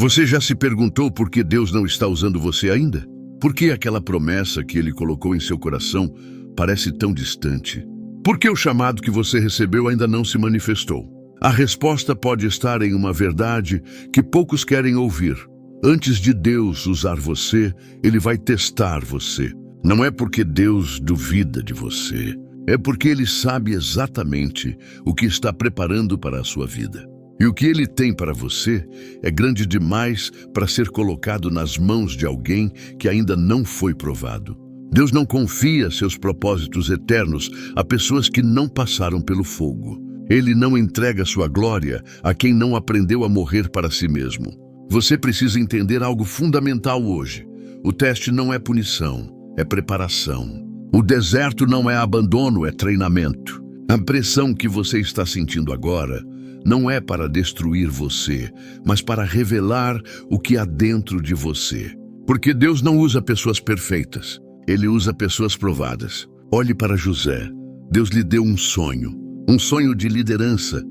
Você já se perguntou por que Deus não está usando você ainda? Por que aquela promessa que Ele colocou em seu coração parece tão distante? Por que o chamado que você recebeu ainda não se manifestou? A resposta pode estar em uma verdade que poucos querem ouvir. Antes de Deus usar você, Ele vai testar você. Não é porque Deus duvida de você, é porque Ele sabe exatamente o que está preparando para a sua vida. E o que Ele tem para você é grande demais para ser colocado nas mãos de alguém que ainda não foi provado. Deus não confia seus propósitos eternos a pessoas que não passaram pelo fogo. Ele não entrega sua glória a quem não aprendeu a morrer para si mesmo. Você precisa entender algo fundamental hoje. O teste não é punição, é preparação. O deserto não é abandono, é treinamento. A pressão que você está sentindo agora não é para destruir você, mas para revelar o que há dentro de você. Porque Deus não usa pessoas perfeitas, Ele usa pessoas provadas. Olhe para José. Deus lhe deu um sonho de liderança,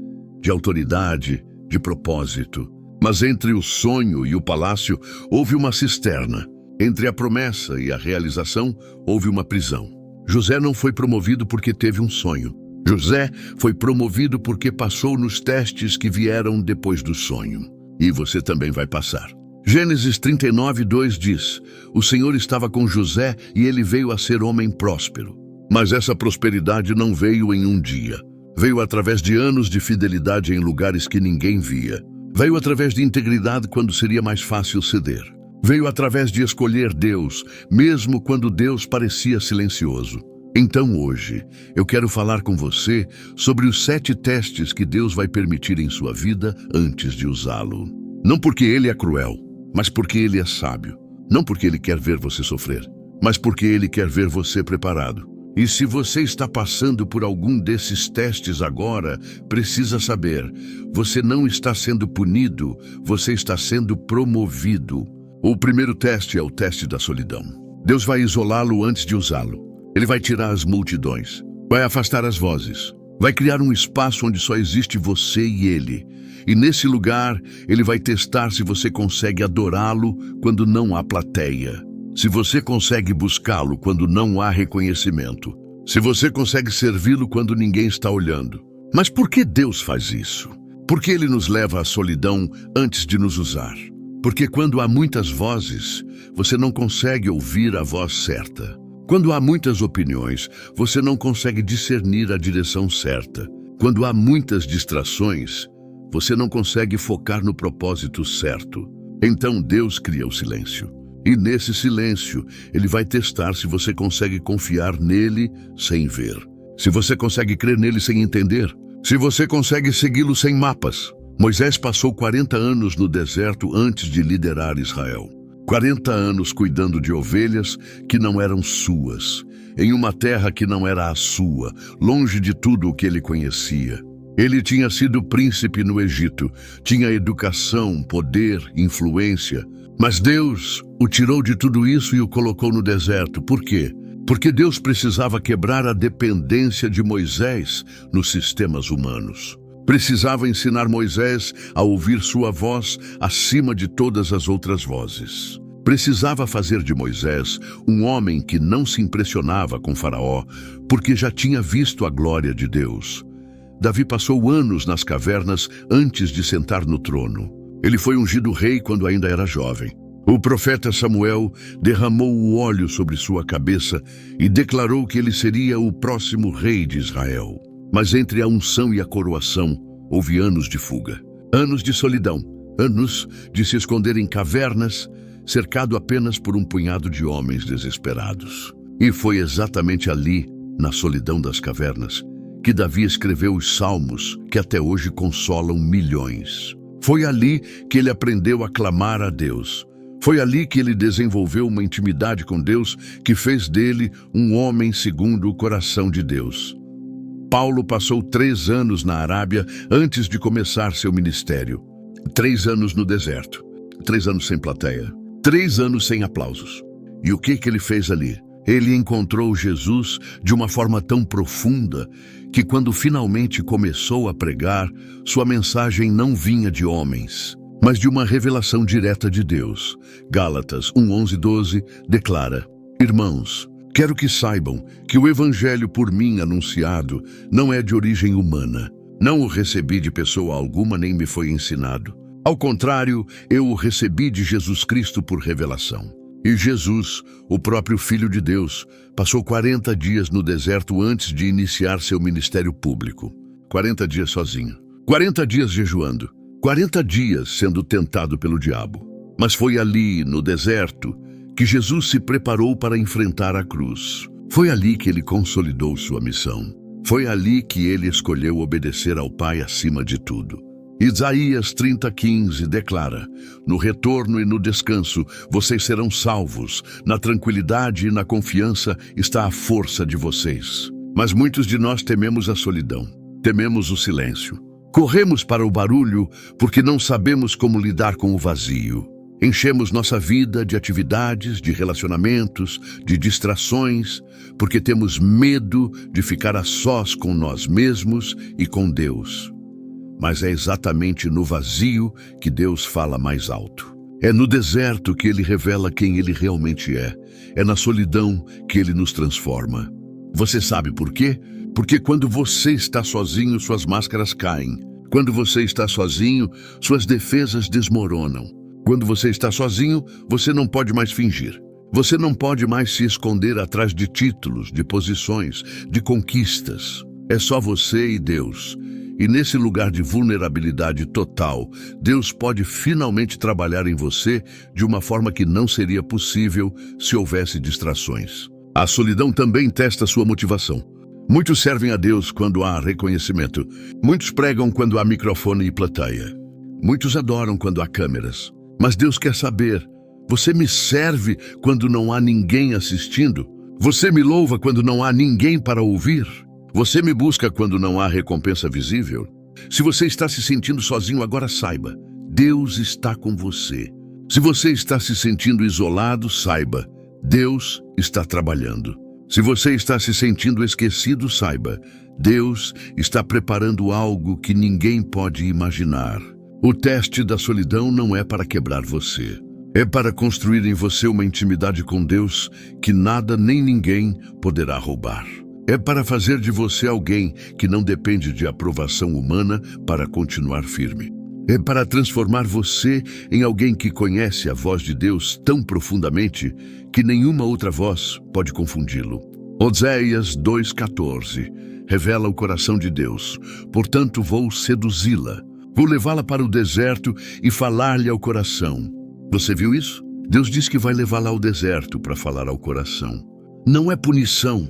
de autoridade, de propósito. Mas entre o sonho e o palácio houve uma cisterna. Entre a promessa e a realização houve uma prisão. José não foi promovido porque teve um sonho. José foi promovido porque passou nos testes que vieram depois do sonho. E você também vai passar. Gênesis 39:2 diz: o Senhor estava com José e ele veio a ser homem próspero. Mas essa prosperidade não veio em um dia. Veio através de anos de fidelidade em lugares que ninguém via. Veio através de integridade quando seria mais fácil ceder. Veio através de escolher Deus, mesmo quando Deus parecia silencioso. Então hoje, eu quero falar com você sobre os 7 testes que Deus vai permitir em sua vida antes de usá-lo. Não porque Ele é cruel, mas porque Ele é sábio. Não porque Ele quer ver você sofrer, mas porque Ele quer ver você preparado. E se você está passando por algum desses testes agora, precisa saber, você não está sendo punido, você está sendo promovido. O primeiro teste é o teste da solidão. Deus vai isolá-lo antes de usá-lo. Ele vai tirar as multidões, vai afastar as vozes, vai criar um espaço onde só existe você e Ele. E nesse lugar, Ele vai testar se você consegue adorá-lo quando não há plateia. Se você consegue buscá-lo quando não há reconhecimento. Se você consegue servi-lo quando ninguém está olhando. Mas por que Deus faz isso? Porque Ele nos leva à solidão antes de nos usar. Porque quando há muitas vozes, você não consegue ouvir a voz certa. Quando há muitas opiniões, você não consegue discernir a direção certa. Quando há muitas distrações, você não consegue focar no propósito certo. Então Deus cria o silêncio. E nesse silêncio, Ele vai testar se você consegue confiar nele sem ver. Se você consegue crer nele sem entender. Se você consegue segui-lo sem mapas. Moisés passou 40 anos no deserto antes de liderar Israel. 40 anos cuidando de ovelhas que não eram suas, em uma terra que não era a sua, longe de tudo o que ele conhecia. Ele tinha sido príncipe no Egito, tinha educação, poder, influência. Mas Deus o tirou de tudo isso e o colocou no deserto. Por quê? Porque Deus precisava quebrar a dependência de Moisés nos sistemas humanos. Precisava ensinar Moisés a ouvir sua voz acima de todas as outras vozes. Precisava fazer de Moisés um homem que não se impressionava com Faraó, porque já tinha visto a glória de Deus. Davi passou anos nas cavernas antes de sentar no trono. Ele foi ungido rei quando ainda era jovem. O profeta Samuel derramou o óleo sobre sua cabeça e declarou que ele seria o próximo rei de Israel. Mas entre a unção e a coroação, houve anos de fuga, anos de solidão, anos de se esconder em cavernas, cercado apenas por um punhado de homens desesperados. E foi exatamente ali, na solidão das cavernas, que Davi escreveu os salmos que até hoje consolam milhões. Foi ali que ele aprendeu a clamar a Deus. Foi ali que ele desenvolveu uma intimidade com Deus que fez dele um homem segundo o coração de Deus. Paulo passou 3 anos na Arábia antes de começar seu ministério. 3 anos no deserto, 3 anos sem plateia, 3 anos sem aplausos. E o que ele fez ali? Ele encontrou Jesus de uma forma tão profunda que quando finalmente começou a pregar, sua mensagem não vinha de homens, mas de uma revelação direta de Deus. Gálatas 1:11-12 declara: Irmãos, quero que saibam que o evangelho por mim anunciado não é de origem humana. Não o recebi de pessoa alguma, nem me foi ensinado. Ao contrário, eu o recebi de Jesus Cristo por revelação. E Jesus, o próprio Filho de Deus, passou 40 dias no deserto antes de iniciar seu ministério público. 40 dias sozinho. 40 dias jejuando. 40 dias sendo tentado pelo diabo. Mas foi ali, no deserto, que Jesus se preparou para enfrentar a cruz. Foi ali que ele consolidou sua missão. Foi ali que ele escolheu obedecer ao Pai acima de tudo. Isaías 30:15 declara: No retorno e no descanso vocês serão salvos. Na tranquilidade e na confiança está a força de vocês. Mas muitos de nós tememos a solidão, tememos o silêncio. Corremos para o barulho porque não sabemos como lidar com o vazio. Enchemos nossa vida de atividades, de relacionamentos, de distrações, porque temos medo de ficar a sós com nós mesmos e com Deus. Mas é exatamente no vazio que Deus fala mais alto. É no deserto que Ele revela quem Ele realmente é. É na solidão que Ele nos transforma. Você sabe por quê? Porque quando você está sozinho, suas máscaras caem. Quando você está sozinho, suas defesas desmoronam. Quando você está sozinho, você não pode mais fingir. Você não pode mais se esconder atrás de títulos, de posições, de conquistas. É só você e Deus. E nesse lugar de vulnerabilidade total, Deus pode finalmente trabalhar em você de uma forma que não seria possível se houvesse distrações. A solidão também testa sua motivação. Muitos servem a Deus quando há reconhecimento. Muitos pregam quando há microfone e plateia. Muitos adoram quando há câmeras. Mas Deus quer saber: você me serve quando não há ninguém assistindo? Você me louva quando não há ninguém para ouvir? Você me busca quando não há recompensa visível? Se você está se sentindo sozinho, agora saiba: Deus está com você. Se você está se sentindo isolado, saiba: Deus está trabalhando. Se você está se sentindo esquecido, saiba: Deus está preparando algo que ninguém pode imaginar. O teste da solidão não é para quebrar você. É para construir em você uma intimidade com Deus que nada nem ninguém poderá roubar. É para fazer de você alguém que não depende de aprovação humana para continuar firme. É para transformar você em alguém que conhece a voz de Deus tão profundamente que nenhuma outra voz pode confundi-lo. Oséias 2:14 revela o coração de Deus. Portanto, vou seduzi-la. Vou levá-la para o deserto e falar-lhe ao coração. Você viu isso? Deus diz que vai levá-la ao deserto para falar ao coração. Não é punição,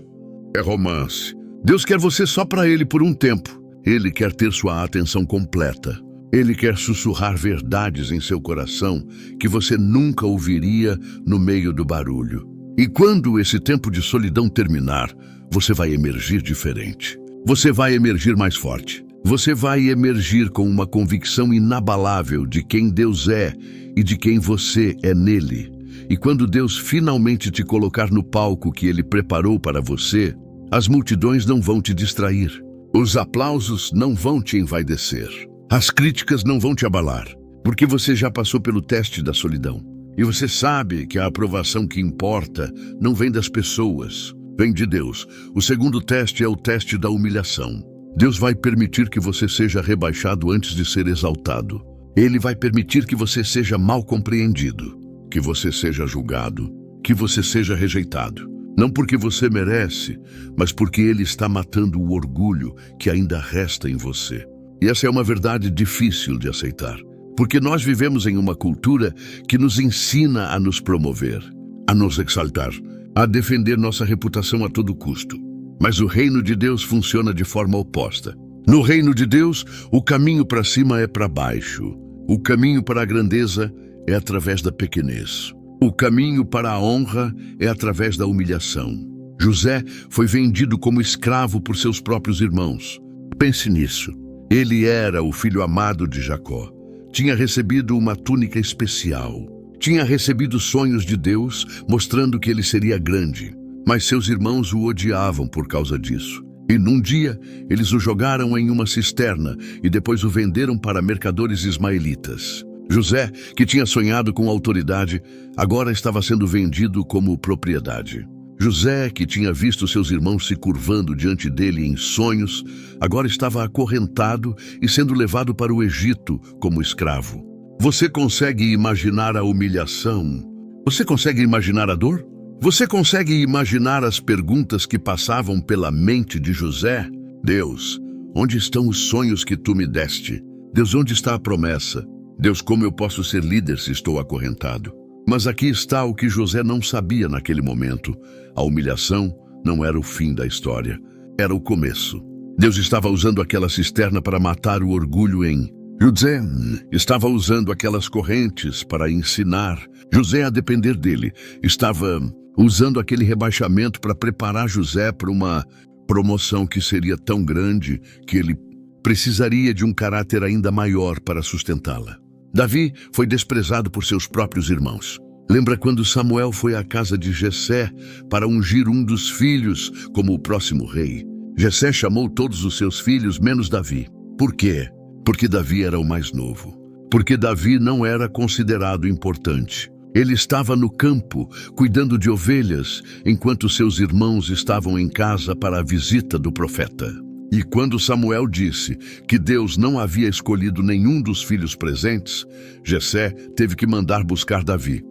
é romance. Deus quer você só para Ele por um tempo. Ele quer ter sua atenção completa. Ele quer sussurrar verdades em seu coração que você nunca ouviria no meio do barulho. E quando esse tempo de solidão terminar, você vai emergir diferente. Você vai emergir mais forte. Você vai emergir com uma convicção inabalável de quem Deus é e de quem você é nele. E quando Deus finalmente te colocar no palco que Ele preparou para você, as multidões não vão te distrair. Os aplausos não vão te envaidecer. As críticas não vão te abalar, porque você já passou pelo teste da solidão. E você sabe que a aprovação que importa não vem das pessoas, vem de Deus. O segundo teste é o teste da humilhação. Deus vai permitir que você seja rebaixado antes de ser exaltado. Ele vai permitir que você seja mal compreendido, que você seja julgado, que você seja rejeitado. Não porque você merece, mas porque Ele está matando o orgulho que ainda resta em você. E essa é uma verdade difícil de aceitar, porque nós vivemos em uma cultura que nos ensina a nos promover, a nos exaltar, a defender nossa reputação a todo custo. Mas o reino de Deus funciona de forma oposta. No reino de Deus, o caminho para cima é para baixo. O caminho para a grandeza é através da pequenez. O caminho para a honra é através da humilhação. José foi vendido como escravo por seus próprios irmãos. Pense nisso. Ele era o filho amado de Jacó. Tinha recebido uma túnica especial. Tinha recebido sonhos de Deus, mostrando que ele seria grande. Mas seus irmãos o odiavam por causa disso. E num dia, eles o jogaram em uma cisterna e depois o venderam para mercadores ismaelitas. José, que tinha sonhado com autoridade, agora estava sendo vendido como propriedade. José, que tinha visto seus irmãos se curvando diante dele em sonhos, agora estava acorrentado e sendo levado para o Egito como escravo. Você consegue imaginar a humilhação? Você consegue imaginar a dor? Você consegue imaginar as perguntas que passavam pela mente de José? Deus, onde estão os sonhos que tu me deste? Deus, onde está a promessa? Deus, como eu posso ser líder se estou acorrentado? Mas aqui está o que José não sabia naquele momento. A humilhação não era o fim da história, era o começo. Deus estava usando aquela cisterna para matar o orgulho em José. Estava usando aquelas correntes para ensinar José a depender dele. Estava usando aquele rebaixamento para preparar José para uma promoção que seria tão grande que ele precisaria de um caráter ainda maior para sustentá-la. Davi foi desprezado por seus próprios irmãos. Lembra quando Samuel foi à casa de Jessé para ungir um dos filhos como o próximo rei? Jessé chamou todos os seus filhos, menos Davi. Por quê? Porque Davi era o mais novo. Porque Davi não era considerado importante. Ele estava no campo, cuidando de ovelhas, enquanto seus irmãos estavam em casa para a visita do profeta. E quando Samuel disse que Deus não havia escolhido nenhum dos filhos presentes, Jessé teve que mandar buscar Davi,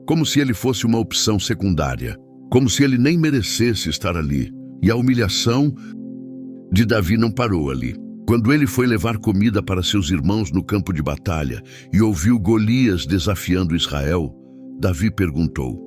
como se ele fosse uma opção secundária, como se ele nem merecesse estar ali. E a humilhação de Davi não parou ali. Quando ele foi levar comida para seus irmãos no campo de batalha e ouviu Golias desafiando Israel, Davi perguntou: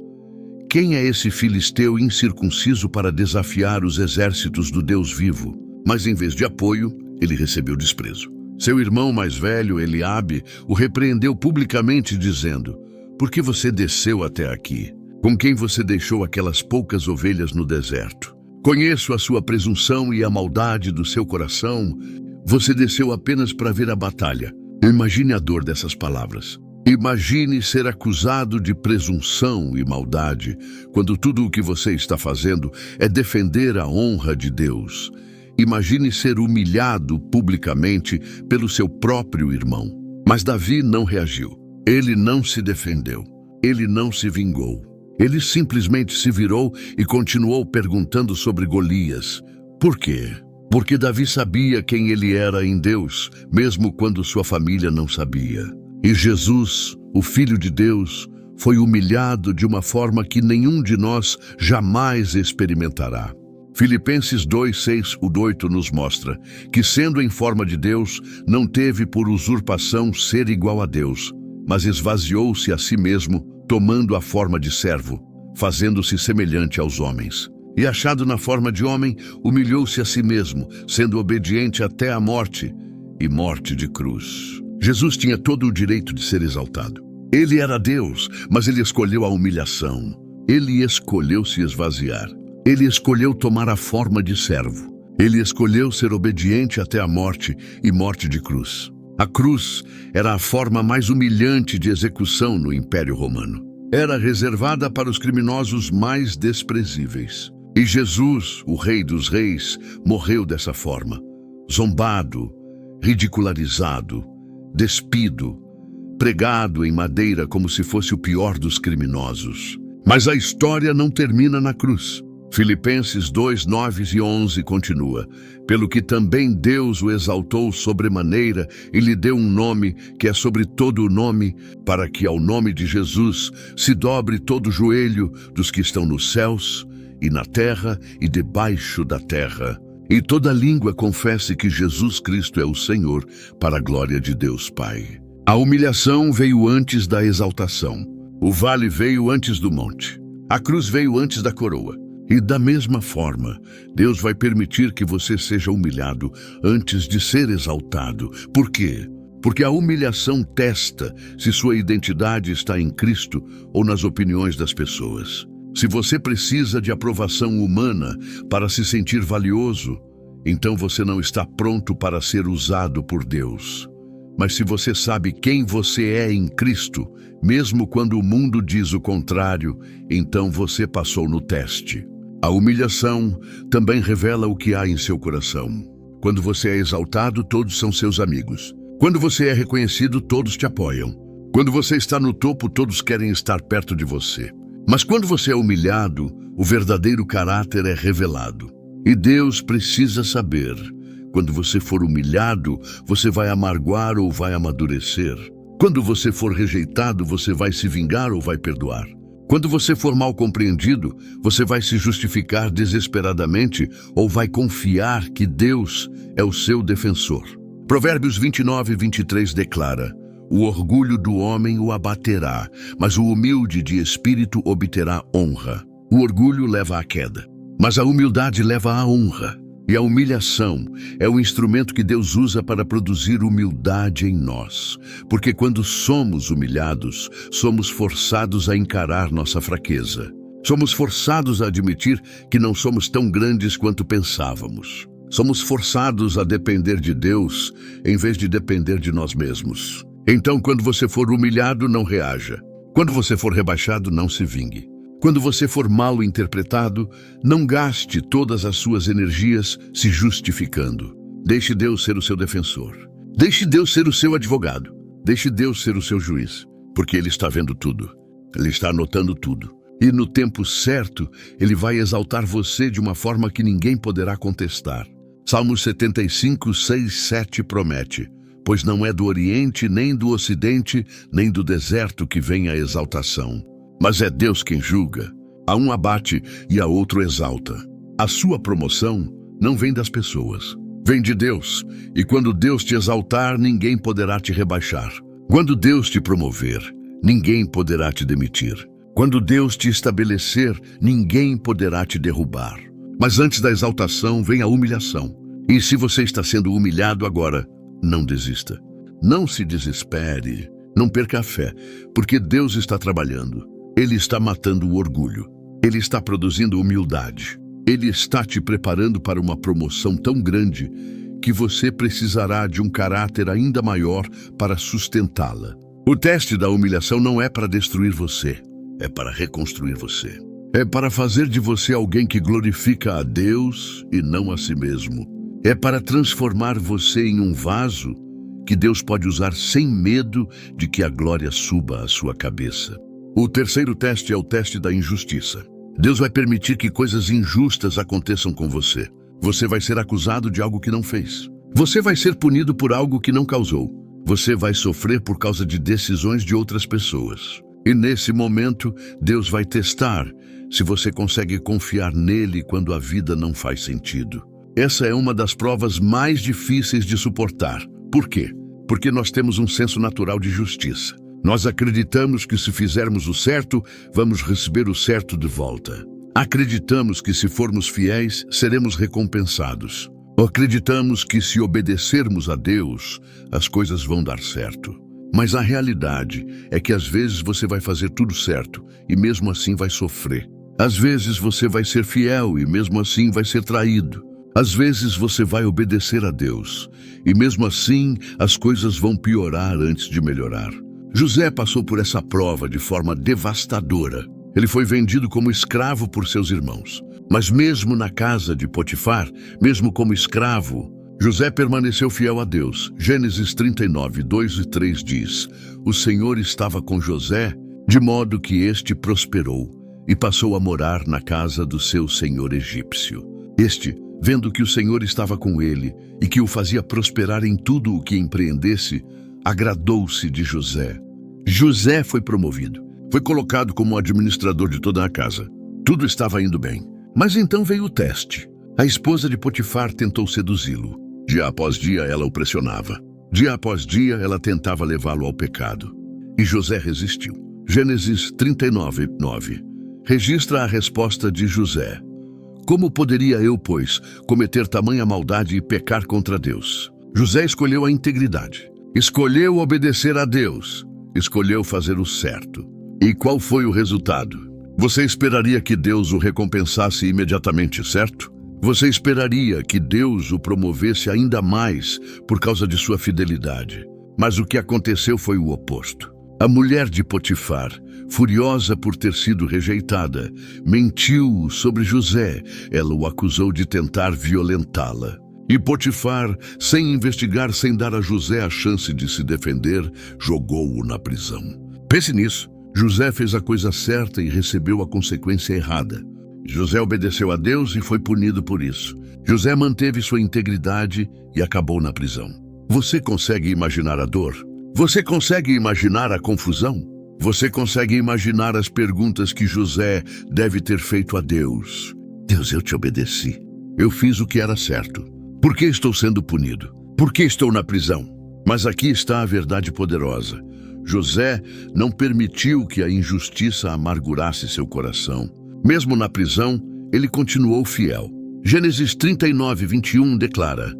quem é esse filisteu incircunciso para desafiar os exércitos do Deus vivo? Mas em vez de apoio, ele recebeu desprezo. Seu irmão mais velho, Eliabe, o repreendeu publicamente dizendo: por que você desceu até aqui? Com quem você deixou aquelas poucas ovelhas no deserto? Conheço a sua presunção e a maldade do seu coração. Você desceu apenas para ver a batalha. Imagine a dor dessas palavras. Imagine ser acusado de presunção e maldade, quando tudo o que você está fazendo é defender a honra de Deus. Imagine ser humilhado publicamente pelo seu próprio irmão. Mas Davi não reagiu. Ele não se defendeu. Ele não se vingou. Ele simplesmente se virou e continuou perguntando sobre Golias. Por quê? Porque Davi sabia quem ele era em Deus, mesmo quando sua família não sabia. E Jesus, o Filho de Deus, foi humilhado de uma forma que nenhum de nós jamais experimentará. Filipenses 2:6-8 nos mostra que, sendo em forma de Deus, não teve por usurpação ser igual a Deus, mas esvaziou-se a si mesmo, tomando a forma de servo, fazendo-se semelhante aos homens. E achado na forma de homem, humilhou-se a si mesmo, sendo obediente até a morte, e morte de cruz. Jesus tinha todo o direito de ser exaltado. Ele era Deus, mas ele escolheu a humilhação. Ele escolheu se esvaziar. Ele escolheu tomar a forma de servo. Ele escolheu ser obediente até a morte e morte de cruz. A cruz era a forma mais humilhante de execução no Império Romano. Era reservada para os criminosos mais desprezíveis. E Jesus, o Rei dos Reis, morreu dessa forma. Zombado, ridicularizado, despido, pregado em madeira como se fosse o pior dos criminosos. Mas a história não termina na cruz. Filipenses 2:9-11 continua: pelo que também Deus o exaltou sobremaneira e lhe deu um nome que é sobre todo o nome, para que ao nome de Jesus se dobre todo o joelho dos que estão nos céus e na terra e debaixo da terra, e toda língua confesse que Jesus Cristo é o Senhor, para a glória de Deus Pai. A humilhação veio antes da exaltação. O vale veio antes do monte. A cruz veio antes da coroa. E da mesma forma, Deus vai permitir que você seja humilhado antes de ser exaltado. Por quê? Porque a humilhação testa se sua identidade está em Cristo ou nas opiniões das pessoas. Se você precisa de aprovação humana para se sentir valioso, então você não está pronto para ser usado por Deus. Mas se você sabe quem você é em Cristo, mesmo quando o mundo diz o contrário, então você passou no teste. A humilhação também revela o que há em seu coração. Quando você é exaltado, todos são seus amigos. Quando você é reconhecido, todos te apoiam. Quando você está no topo, todos querem estar perto de você. Mas quando você é humilhado, o verdadeiro caráter é revelado. E Deus precisa saber. Quando você for humilhado, você vai amarguar ou vai amadurecer. Quando você for rejeitado, você vai se vingar ou vai perdoar. Quando você for mal compreendido, você vai se justificar desesperadamente ou vai confiar que Deus é o seu defensor. Provérbios 29:23 declara: o orgulho do homem o abaterá, mas o humilde de espírito obterá honra. O orgulho leva à queda, mas a humildade leva à honra. E a humilhação é o instrumento que Deus usa para produzir humildade em nós. Porque quando somos humilhados, somos forçados a encarar nossa fraqueza. Somos forçados a admitir que não somos tão grandes quanto pensávamos. Somos forçados a depender de Deus em vez de depender de nós mesmos. Então, quando você for humilhado, não reaja. Quando você for rebaixado, não se vingue. Quando você for mal interpretado, não gaste todas as suas energias se justificando. Deixe Deus ser o seu defensor. Deixe Deus ser o seu advogado. Deixe Deus ser o seu juiz, porque Ele está vendo tudo. Ele está anotando tudo. E no tempo certo, Ele vai exaltar você de uma forma que ninguém poderá contestar. Salmos 75, 6, 7 promete: pois não é do Oriente, nem do Ocidente, nem do deserto que vem a exaltação. Mas é Deus quem julga. A um abate e a outro exalta. A sua promoção não vem das pessoas. Vem de Deus. E quando Deus te exaltar, ninguém poderá te rebaixar. Quando Deus te promover, ninguém poderá te demitir. Quando Deus te estabelecer, ninguém poderá te derrubar. Mas antes da exaltação vem a humilhação. E se você está sendo humilhado agora, não desista. Não se desespere. Não perca a fé, porque Deus está trabalhando. Ele está matando o orgulho. Ele está produzindo humildade. Ele está te preparando para uma promoção tão grande que você precisará de um caráter ainda maior para sustentá-la. O teste da humilhação não é para destruir você, é para reconstruir você. É para fazer de você alguém que glorifica a Deus e não a si mesmo. É para transformar você em um vaso que Deus pode usar sem medo de que a glória suba à sua cabeça. O terceiro teste é o teste da injustiça. Deus vai permitir que coisas injustas aconteçam com você. Você vai ser acusado de algo que não fez. Você vai ser punido por algo que não causou. Você vai sofrer por causa de decisões de outras pessoas. E nesse momento, Deus vai testar se você consegue confiar nele quando a vida não faz sentido. Essa é uma das provas mais difíceis de suportar. Por quê? Porque nós temos um senso natural de justiça. Nós acreditamos que se fizermos o certo, vamos receber o certo de volta. Acreditamos que se formos fiéis, seremos recompensados. Acreditamos que se obedecermos a Deus, as coisas vão dar certo. Mas a realidade é que às vezes você vai fazer tudo certo e mesmo assim vai sofrer. Às vezes você vai ser fiel e mesmo assim vai ser traído. Às vezes você vai obedecer a Deus e mesmo assim as coisas vão piorar antes de melhorar. José passou por essa prova de forma devastadora. Ele foi vendido como escravo por seus irmãos. Mas mesmo na casa de Potifar, mesmo como escravo, José permaneceu fiel a Deus. Gênesis 39, 2 e 3 diz: o Senhor estava com José, de modo que este prosperou, e passou a morar na casa do seu senhor egípcio. Este, vendo que o Senhor estava com ele e que o fazia prosperar em tudo o que empreendesse, agradou-se de José. José foi promovido. Foi colocado como administrador de toda a casa. Tudo estava indo bem. Mas então veio o teste. A esposa de Potifar tentou seduzi-lo. Dia após dia ela o pressionava. Dia após dia ela tentava levá-lo ao pecado. E José resistiu. Gênesis 39, 9. Registra a resposta de José. Como poderia eu, pois, cometer tamanha maldade e pecar contra Deus? José escolheu a integridade. Escolheu obedecer a Deus. Escolheu fazer o certo. E qual foi o resultado? Você esperaria que Deus o recompensasse imediatamente, certo? Você esperaria que Deus o promovesse ainda mais por causa de sua fidelidade. Mas o que aconteceu foi o oposto. A mulher de Potifar, furiosa por ter sido rejeitada, mentiu sobre José. Ela o acusou de tentar violentá-la. E Potifar, sem investigar, sem dar a José a chance de se defender, jogou-o na prisão. Pense nisso. José fez a coisa certa e recebeu a consequência errada. José obedeceu a Deus e foi punido por isso. José manteve sua integridade e acabou na prisão. Você consegue imaginar a dor? Você consegue imaginar a confusão? Você consegue imaginar as perguntas que José deve ter feito a Deus? Deus, eu te obedeci. Eu fiz o que era certo. Por que estou sendo punido? Por que estou na prisão? Mas aqui está a verdade poderosa. José não permitiu que a injustiça amargurasse seu coração. Mesmo na prisão, ele continuou fiel. Gênesis 39, 21 declara: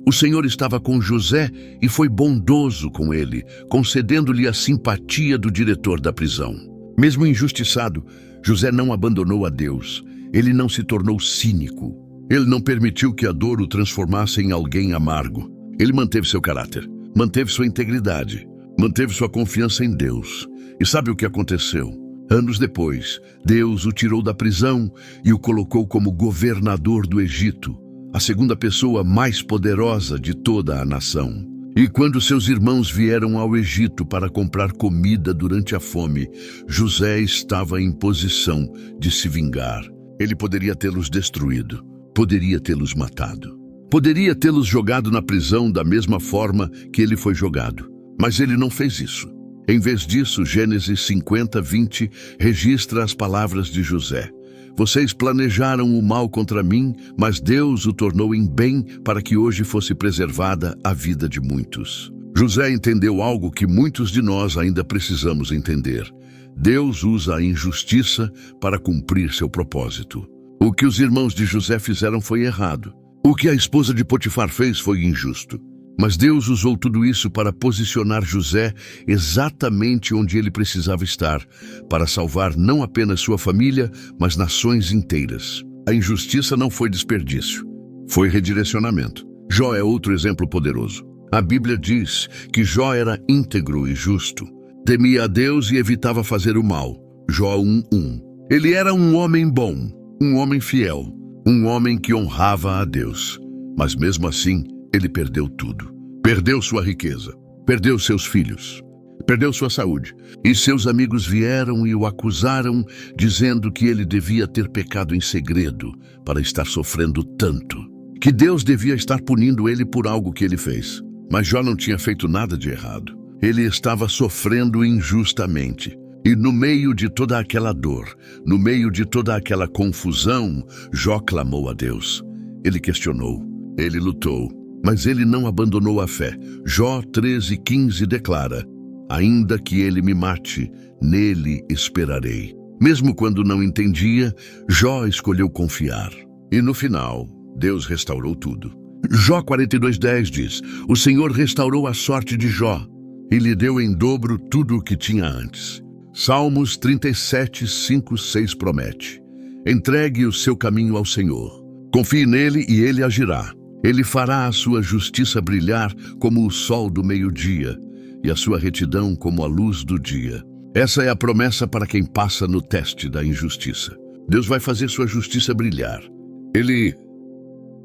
o Senhor estava com José e foi bondoso com ele, concedendo-lhe a simpatia do diretor da prisão. Mesmo injustiçado, José não abandonou a Deus. Ele não se tornou cínico. Ele não permitiu que a dor o transformasse em alguém amargo. Ele manteve seu caráter, manteve sua integridade, manteve sua confiança em Deus. E sabe o que aconteceu? Anos depois, Deus o tirou da prisão e o colocou como governador do Egito, a segunda pessoa mais poderosa de toda a nação. E quando seus irmãos vieram ao Egito para comprar comida durante a fome, José estava em posição de se vingar. Ele poderia tê-los destruído, poderia tê-los matado, poderia tê-los jogado na prisão da mesma forma que ele foi jogado. Mas ele não fez isso. Em vez disso, Gênesis 50, 20 registra as palavras de José. Vocês planejaram o mal contra mim, mas Deus o tornou em bem para que hoje fosse preservada a vida de muitos. José entendeu algo que muitos de nós ainda precisamos entender. Deus usa a injustiça para cumprir seu propósito. O que os irmãos de José fizeram foi errado. O que a esposa de Potifar fez foi injusto. Mas Deus usou tudo isso para posicionar José exatamente onde ele precisava estar, para salvar não apenas sua família, mas nações inteiras. A injustiça não foi desperdício, foi redirecionamento. Jó é outro exemplo poderoso. A Bíblia diz que Jó era íntegro e justo, temia a Deus e evitava fazer o mal. Jó 1:1. Ele era um homem bom, um homem fiel, um homem que honrava a Deus. Mas mesmo assim, ele perdeu tudo. Perdeu sua riqueza, perdeu seus filhos, perdeu sua saúde. E seus amigos vieram e o acusaram, dizendo que ele devia ter pecado em segredo para estar sofrendo tanto, que Deus devia estar punindo ele por algo que ele fez. Mas Jó não tinha feito nada de errado. Ele estava sofrendo injustamente. E no meio de toda aquela dor, no meio de toda aquela confusão, Jó clamou a Deus. Ele questionou, ele lutou, mas ele não abandonou a fé. Jó 13:15 declara: ainda que ele me mate, nele esperarei. Mesmo quando não entendia, Jó escolheu confiar. E no final, Deus restaurou tudo. Jó 42:10 diz: o Senhor restaurou a sorte de Jó e lhe deu em dobro tudo o que tinha antes. Salmos 37:5, 6 promete: entregue o seu caminho ao Senhor. Confie nele e ele agirá. Ele fará a sua justiça brilhar como o sol do meio-dia e a sua retidão como a luz do dia. Essa é a promessa para quem passa no teste da injustiça. Deus vai fazer sua justiça brilhar. Ele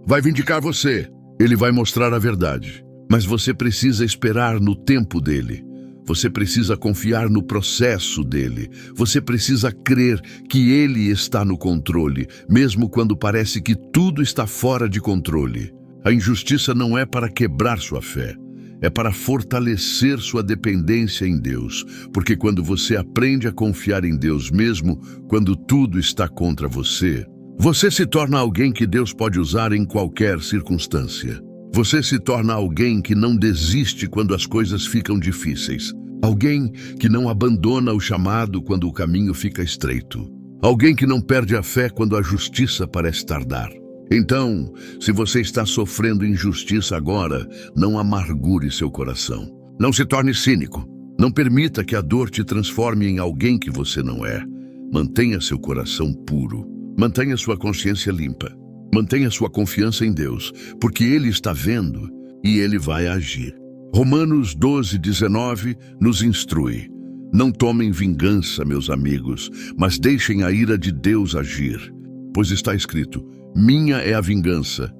vai vindicar você. Ele vai mostrar a verdade. Mas você precisa esperar no tempo dele. Você precisa confiar no processo dele. Você precisa crer que ele está no controle, mesmo quando parece que tudo está fora de controle. A injustiça não é para quebrar sua fé, é para fortalecer sua dependência em Deus, porque quando você aprende a confiar em Deus mesmo quando tudo está contra você, você se torna alguém que Deus pode usar em qualquer circunstância. Você se torna alguém que não desiste quando as coisas ficam difíceis, alguém que não abandona o chamado quando o caminho fica estreito, alguém que não perde a fé quando a justiça parece tardar. Então, se você está sofrendo injustiça agora, não amargure seu coração. Não se torne cínico. Não permita que a dor te transforme em alguém que você não é. Mantenha seu coração puro. Mantenha sua consciência limpa. Mantenha sua confiança em Deus, porque Ele está vendo e Ele vai agir. Romanos 12:19 nos instrui: não tomem vingança, meus amigos, mas deixem a ira de Deus agir. Pois está escrito: minha é a vingança,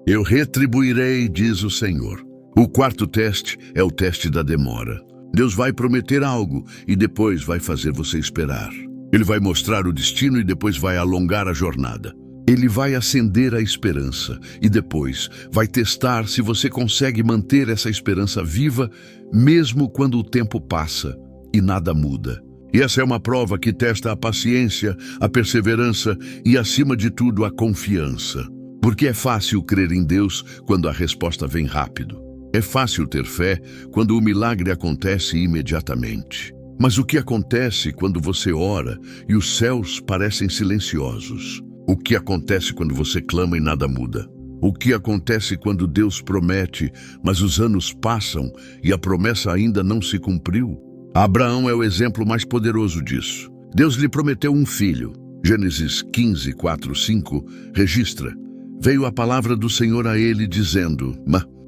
Eu retribuirei, diz o Senhor. O quarto teste é o teste da demora. Deus vai prometer algo e depois vai fazer você esperar. Ele vai mostrar o destino e depois vai alongar a jornada. Ele vai acender a esperança e depois vai testar se você consegue manter essa esperança viva mesmo quando o tempo passa e nada muda. E essa é uma prova que testa a paciência, a perseverança e, acima de tudo, a confiança. Porque é fácil crer em Deus quando a resposta vem rápido. É fácil ter fé quando o milagre acontece imediatamente. Mas o que acontece quando você ora e os céus parecem silenciosos? O que acontece quando você clama e nada muda? O que acontece quando Deus promete, mas os anos passam e a promessa ainda não se cumpriu? Abraão é o exemplo mais poderoso disso. Deus lhe prometeu um filho. Gênesis 15, 4, 5 registra: veio a palavra do Senhor a ele dizendo: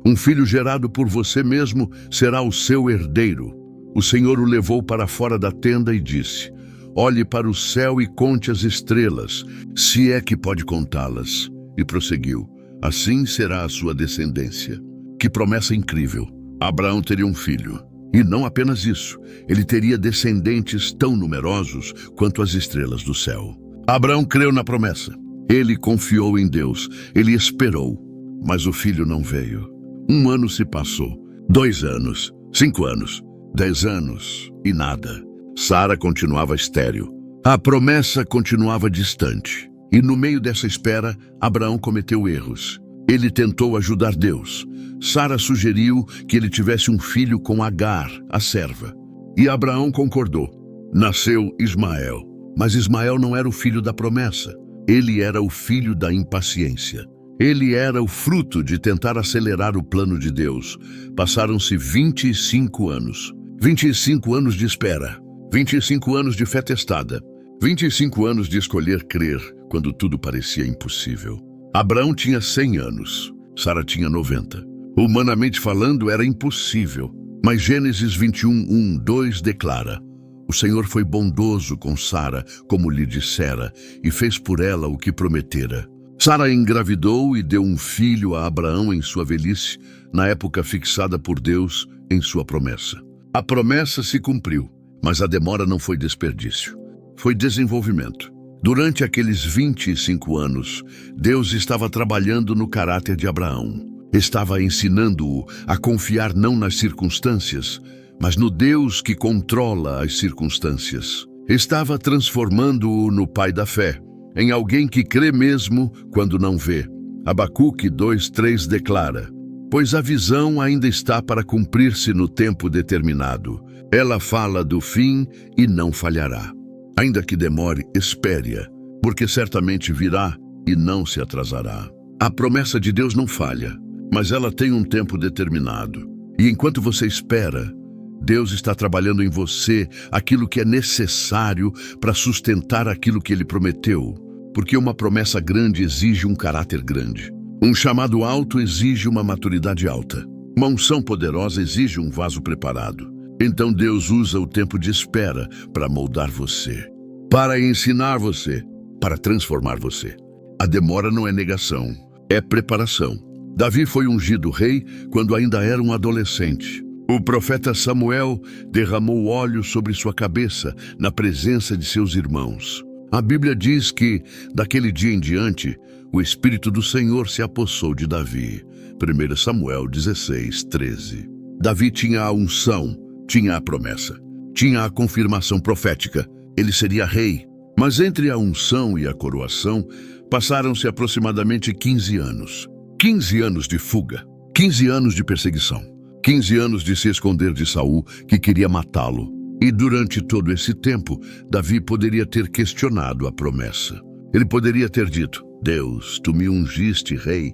um filho gerado por você mesmo será o seu herdeiro. O Senhor o levou para fora da tenda e disse: olhe para o céu e conte as estrelas, se é que pode contá-las. E prosseguiu: assim será a sua descendência. Que promessa incrível! Abraão teria um filho. E não apenas isso, ele teria descendentes tão numerosos quanto as estrelas do céu. Abraão creu na promessa. Ele confiou em Deus. Ele esperou. Mas o filho não veio. 1 ano se passou. 2 anos. 5 anos. 10 anos. E nada. Sara continuava estéril. A promessa continuava distante. E no meio dessa espera, Abraão cometeu erros. Ele tentou ajudar Deus. Sara sugeriu que ele tivesse um filho com Agar, a serva. E Abraão concordou. Nasceu Ismael. Mas Ismael não era o filho da promessa. Ele era o filho da impaciência. Ele era o fruto de tentar acelerar o plano de Deus. Passaram-se 25 anos. 25 anos de espera. 25 anos de fé testada. 25 anos de escolher crer quando tudo parecia impossível. Abraão tinha 100 anos. Sara tinha 90. Humanamente falando, era impossível. Mas Gênesis 21, 2 declara: o Senhor foi bondoso com Sara, como lhe dissera, e fez por ela o que prometera. Sara engravidou e deu um filho a Abraão em sua velhice, na época fixada por Deus em sua promessa. A promessa se cumpriu, mas a demora não foi desperdício. Foi desenvolvimento. Durante aqueles 25 anos, Deus estava trabalhando no caráter de Abraão. Estava ensinando-o a confiar não nas circunstâncias, mas no Deus que controla as circunstâncias. Estava transformando-o no pai da fé, em alguém que crê mesmo quando não vê. Abacuque 2:3 declara: pois a visão ainda está para cumprir-se no tempo determinado. Ela fala do fim e não falhará. Ainda que demore, espere-a, porque certamente virá e não se atrasará. A promessa de Deus não falha, mas ela tem um tempo determinado. E enquanto você espera, Deus está trabalhando em você aquilo que é necessário para sustentar aquilo que Ele prometeu. Porque uma promessa grande exige um caráter grande. Um chamado alto exige uma maturidade alta. Uma unção poderosa exige um vaso preparado. Então Deus usa o tempo de espera para moldar você, para ensinar você, para transformar você. A demora não é negação, é preparação. Davi foi ungido rei quando ainda era um adolescente. O profeta Samuel derramou óleo sobre sua cabeça na presença de seus irmãos. A Bíblia diz que, daquele dia em diante, o Espírito do Senhor se apossou de Davi. 1 Samuel 16:13. Davi tinha a unção, tinha a promessa, tinha a confirmação profética. Ele seria rei. Mas entre a unção e a coroação, passaram-se aproximadamente 15 anos. 15 anos de fuga, 15 anos de perseguição, 15 anos de se esconder de Saul, que queria matá-lo. E durante todo esse tempo, Davi poderia ter questionado a promessa. Ele poderia ter dito: Deus, tu me ungiste rei,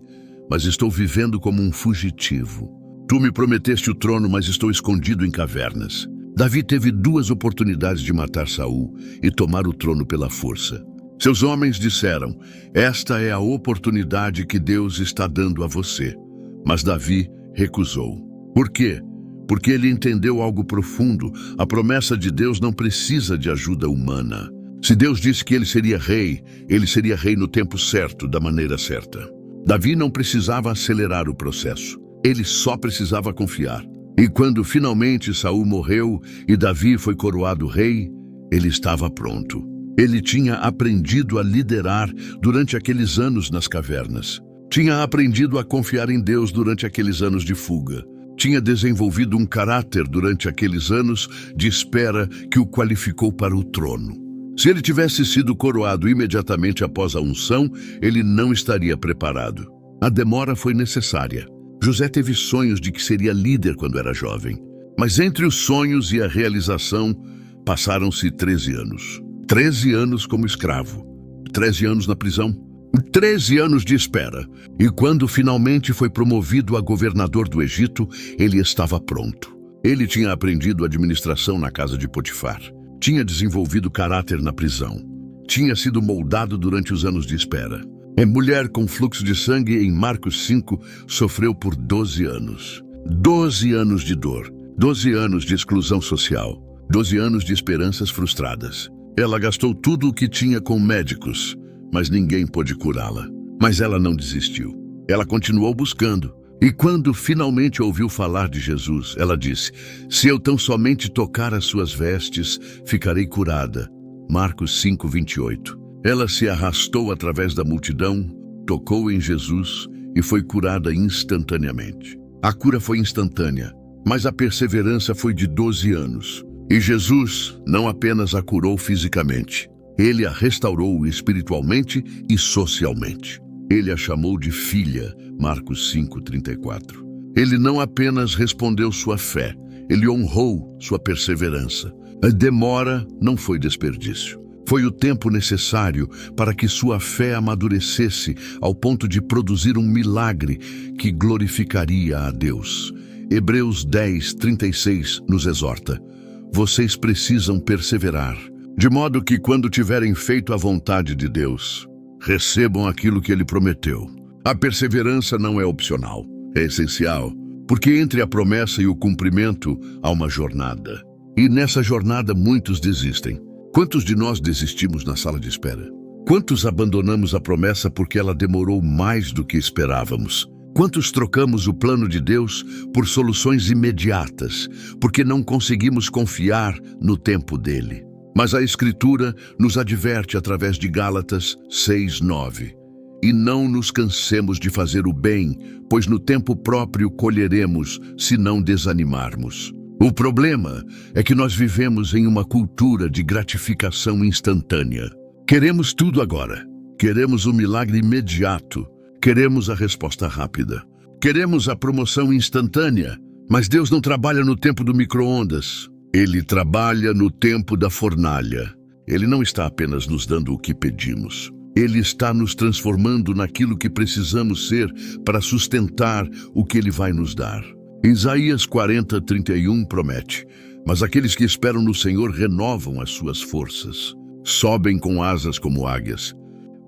mas estou vivendo como um fugitivo. Tu me prometeste o trono, mas estou escondido em cavernas. Davi teve 2 oportunidades de matar Saul e tomar o trono pela força. Seus homens disseram: esta é a oportunidade que Deus está dando a você. Mas Davi recusou. Por quê? Porque ele entendeu algo profundo. A promessa de Deus não precisa de ajuda humana. Se Deus disse que ele seria rei no tempo certo, da maneira certa. Davi não precisava acelerar o processo. Ele só precisava confiar. E quando finalmente Saul morreu e Davi foi coroado rei, ele estava pronto. Ele tinha aprendido a liderar durante aqueles anos nas cavernas. Tinha aprendido a confiar em Deus durante aqueles anos de fuga. Tinha desenvolvido um caráter durante aqueles anos de espera que o qualificou para o trono. Se ele tivesse sido coroado imediatamente após a unção, ele não estaria preparado. A demora foi necessária. José teve sonhos de que seria líder quando era jovem. Mas entre os sonhos e a realização, passaram-se 13 anos. 13 anos como escravo. 13 anos na prisão. 13 anos de espera. E quando finalmente foi promovido a governador do Egito, ele estava pronto. Ele tinha aprendido administração na casa de Potifar. Tinha desenvolvido caráter na prisão. Tinha sido moldado durante os anos de espera. A mulher com fluxo de sangue em Marcos 5 sofreu por 12 anos. 12 anos de dor. 12 anos de exclusão social. 12 anos de esperanças frustradas. Ela gastou tudo o que tinha com médicos, mas ninguém pôde curá-la. Mas ela não desistiu. Ela continuou buscando. E quando finalmente ouviu falar de Jesus, ela disse: "Se eu tão somente tocar as suas vestes, ficarei curada." Marcos 5:28. Ela se arrastou através da multidão, tocou em Jesus e foi curada instantaneamente. A cura foi instantânea, mas a perseverança foi de 12 anos. E Jesus não apenas a curou fisicamente, ele a restaurou espiritualmente e socialmente. Ele a chamou de filha, Marcos 5:34. Ele não apenas respondeu sua fé, ele honrou sua perseverança. A demora não foi desperdício. Foi o tempo necessário para que sua fé amadurecesse ao ponto de produzir um milagre que glorificaria a Deus. Hebreus 10:36 nos exorta: "Vocês precisam perseverar, de modo que quando tiverem feito a vontade de Deus, recebam aquilo que ele prometeu." A perseverança não é opcional, é essencial, porque entre a promessa e o cumprimento há uma jornada. E nessa jornada muitos desistem. Quantos de nós desistimos na sala de espera? Quantos abandonamos a promessa porque ela demorou mais do que esperávamos? Quantos trocamos o plano de Deus por soluções imediatas, porque não conseguimos confiar no tempo dele? Mas a Escritura nos adverte através de Gálatas 6:9. "E não nos cansemos de fazer o bem, pois no tempo próprio colheremos, se não desanimarmos." O problema é que nós vivemos em uma cultura de gratificação instantânea. Queremos tudo agora. Queremos o milagre imediato. Queremos a resposta rápida. Queremos a promoção instantânea. Mas Deus não trabalha no tempo do micro-ondas. Ele trabalha no tempo da fornalha. Ele não está apenas nos dando o que pedimos. Ele está nos transformando naquilo que precisamos ser para sustentar o que ele vai nos dar. Isaías 40:31 promete: "Mas aqueles que esperam no Senhor renovam as suas forças. Sobem com asas como águias.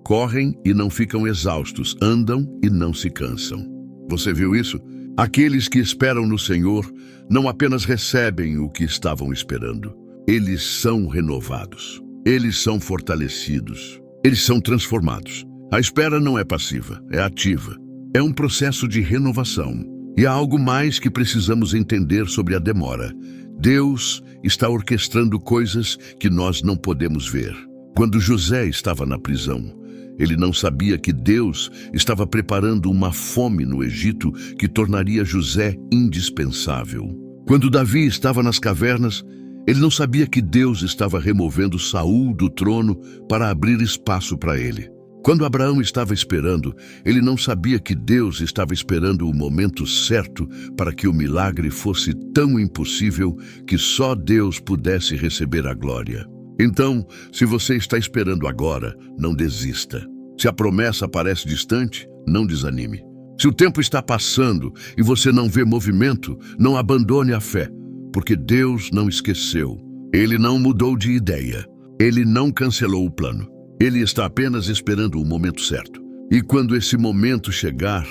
Correm e não ficam exaustos, andam e não se cansam." Você viu isso? Aqueles que esperam no Senhor não apenas recebem o que estavam esperando. Eles são renovados. Eles são fortalecidos. Eles são transformados. A espera não é passiva, é ativa. É um processo de renovação. E há algo mais que precisamos entender sobre a demora. Deus está orquestrando coisas que nós não podemos ver. Quando José estava na prisão, ele não sabia que Deus estava preparando uma fome no Egito que tornaria José indispensável. Quando Davi estava nas cavernas, ele não sabia que Deus estava removendo Saul do trono para abrir espaço para ele. Quando Abraão estava esperando, ele não sabia que Deus estava esperando o momento certo para que o milagre fosse tão impossível que só Deus pudesse receber a glória. Então, se você está esperando agora, não desista. Se a promessa parece distante, não desanime. Se o tempo está passando e você não vê movimento, não abandone a fé, porque Deus não esqueceu. Ele não mudou de ideia. Ele não cancelou o plano. Ele está apenas esperando o momento certo. E quando esse momento chegar,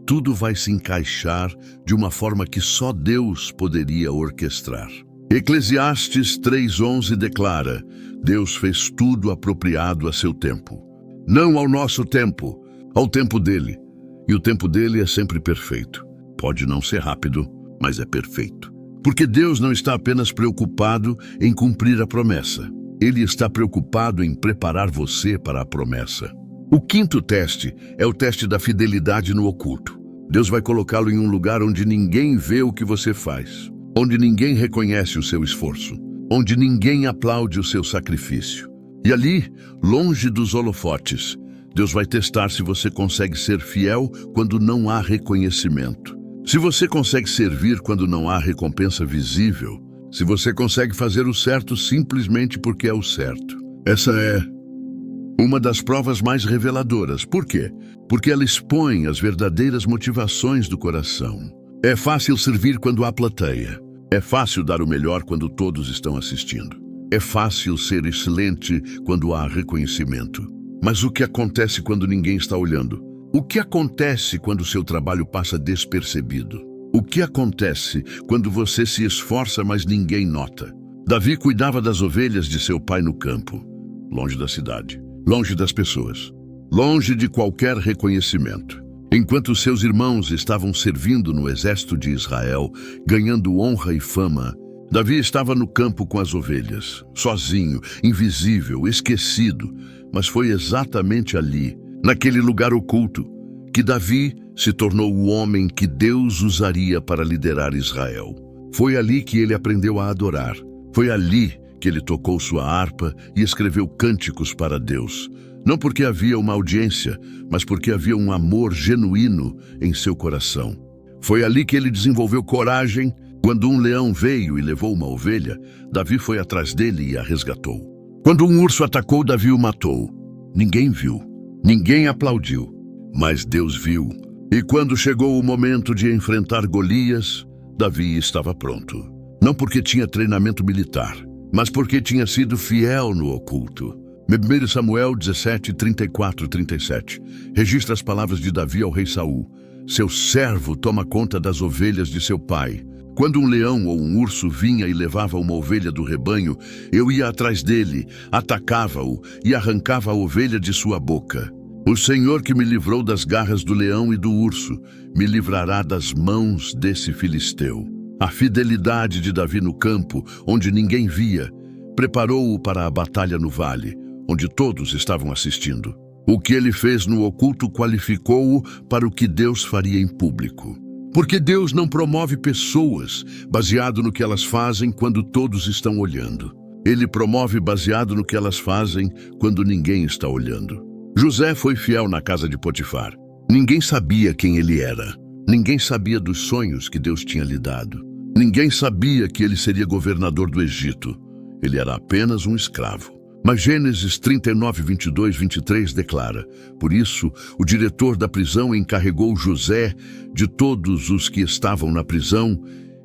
tudo vai se encaixar de uma forma que só Deus poderia orquestrar. Eclesiastes 3:11 declara: "Deus fez tudo apropriado a seu tempo." Não ao nosso tempo, ao tempo dele. E o tempo dele é sempre perfeito. Pode não ser rápido, mas é perfeito. Porque Deus não está apenas preocupado em cumprir a promessa. Ele está preocupado em preparar você para a promessa. O quinto teste é o teste da fidelidade no oculto. Deus vai colocá-lo em um lugar onde ninguém vê o que você faz, onde ninguém reconhece o seu esforço, onde ninguém aplaude o seu sacrifício. E ali, longe dos holofotes, Deus vai testar se você consegue ser fiel quando não há reconhecimento. Se você consegue servir quando não há recompensa visível, se você consegue fazer o certo simplesmente porque é o certo. Essa é uma das provas mais reveladoras. Por quê? Porque ela expõe as verdadeiras motivações do coração. É fácil servir quando há plateia. É fácil dar o melhor quando todos estão assistindo. É fácil ser excelente quando há reconhecimento. Mas o que acontece quando ninguém está olhando? O que acontece quando seu trabalho passa despercebido? O que acontece quando você se esforça, mas ninguém nota? Davi cuidava das ovelhas de seu pai no campo, longe da cidade, longe das pessoas, longe de qualquer reconhecimento. Enquanto seus irmãos estavam servindo no exército de Israel, ganhando honra e fama, Davi estava no campo com as ovelhas, sozinho, invisível, esquecido. Mas foi exatamente ali, naquele lugar oculto, que Davi se tornou o homem que Deus usaria para liderar Israel. Foi ali que ele aprendeu a adorar. Foi ali que ele tocou sua harpa e escreveu cânticos para Deus. Não porque havia uma audiência, mas porque havia um amor genuíno em seu coração. Foi ali que ele desenvolveu coragem. Quando um leão veio e levou uma ovelha, Davi foi atrás dele e a resgatou. Quando um urso atacou, Davi o matou. Ninguém viu, ninguém aplaudiu, mas Deus viu. E quando chegou o momento de enfrentar Golias, Davi estava pronto. Não porque tinha treinamento militar, mas porque tinha sido fiel no oculto. 1 Samuel 17, 34 e 37 registra as palavras de Davi ao rei Saul. Seu servo toma conta das ovelhas de seu pai. Quando um leão ou um urso vinha e levava uma ovelha do rebanho, eu ia atrás dele, atacava-o e arrancava a ovelha de sua boca. O Senhor que me livrou das garras do leão e do urso, me livrará das mãos desse filisteu. A fidelidade de Davi no campo, onde ninguém via, preparou-o para a batalha no vale, onde todos estavam assistindo. O que ele fez no oculto qualificou-o para o que Deus faria em público. Porque Deus não promove pessoas baseado no que elas fazem quando todos estão olhando. Ele promove baseado no que elas fazem quando ninguém está olhando. José foi fiel na casa de Potifar. Ninguém sabia quem ele era. Ninguém sabia dos sonhos que Deus tinha lhe dado. Ninguém sabia que ele seria governador do Egito. Ele era apenas um escravo. Mas Gênesis 39, 22, 23 declara: por isso, o diretor da prisão encarregou José de todos os que estavam na prisão,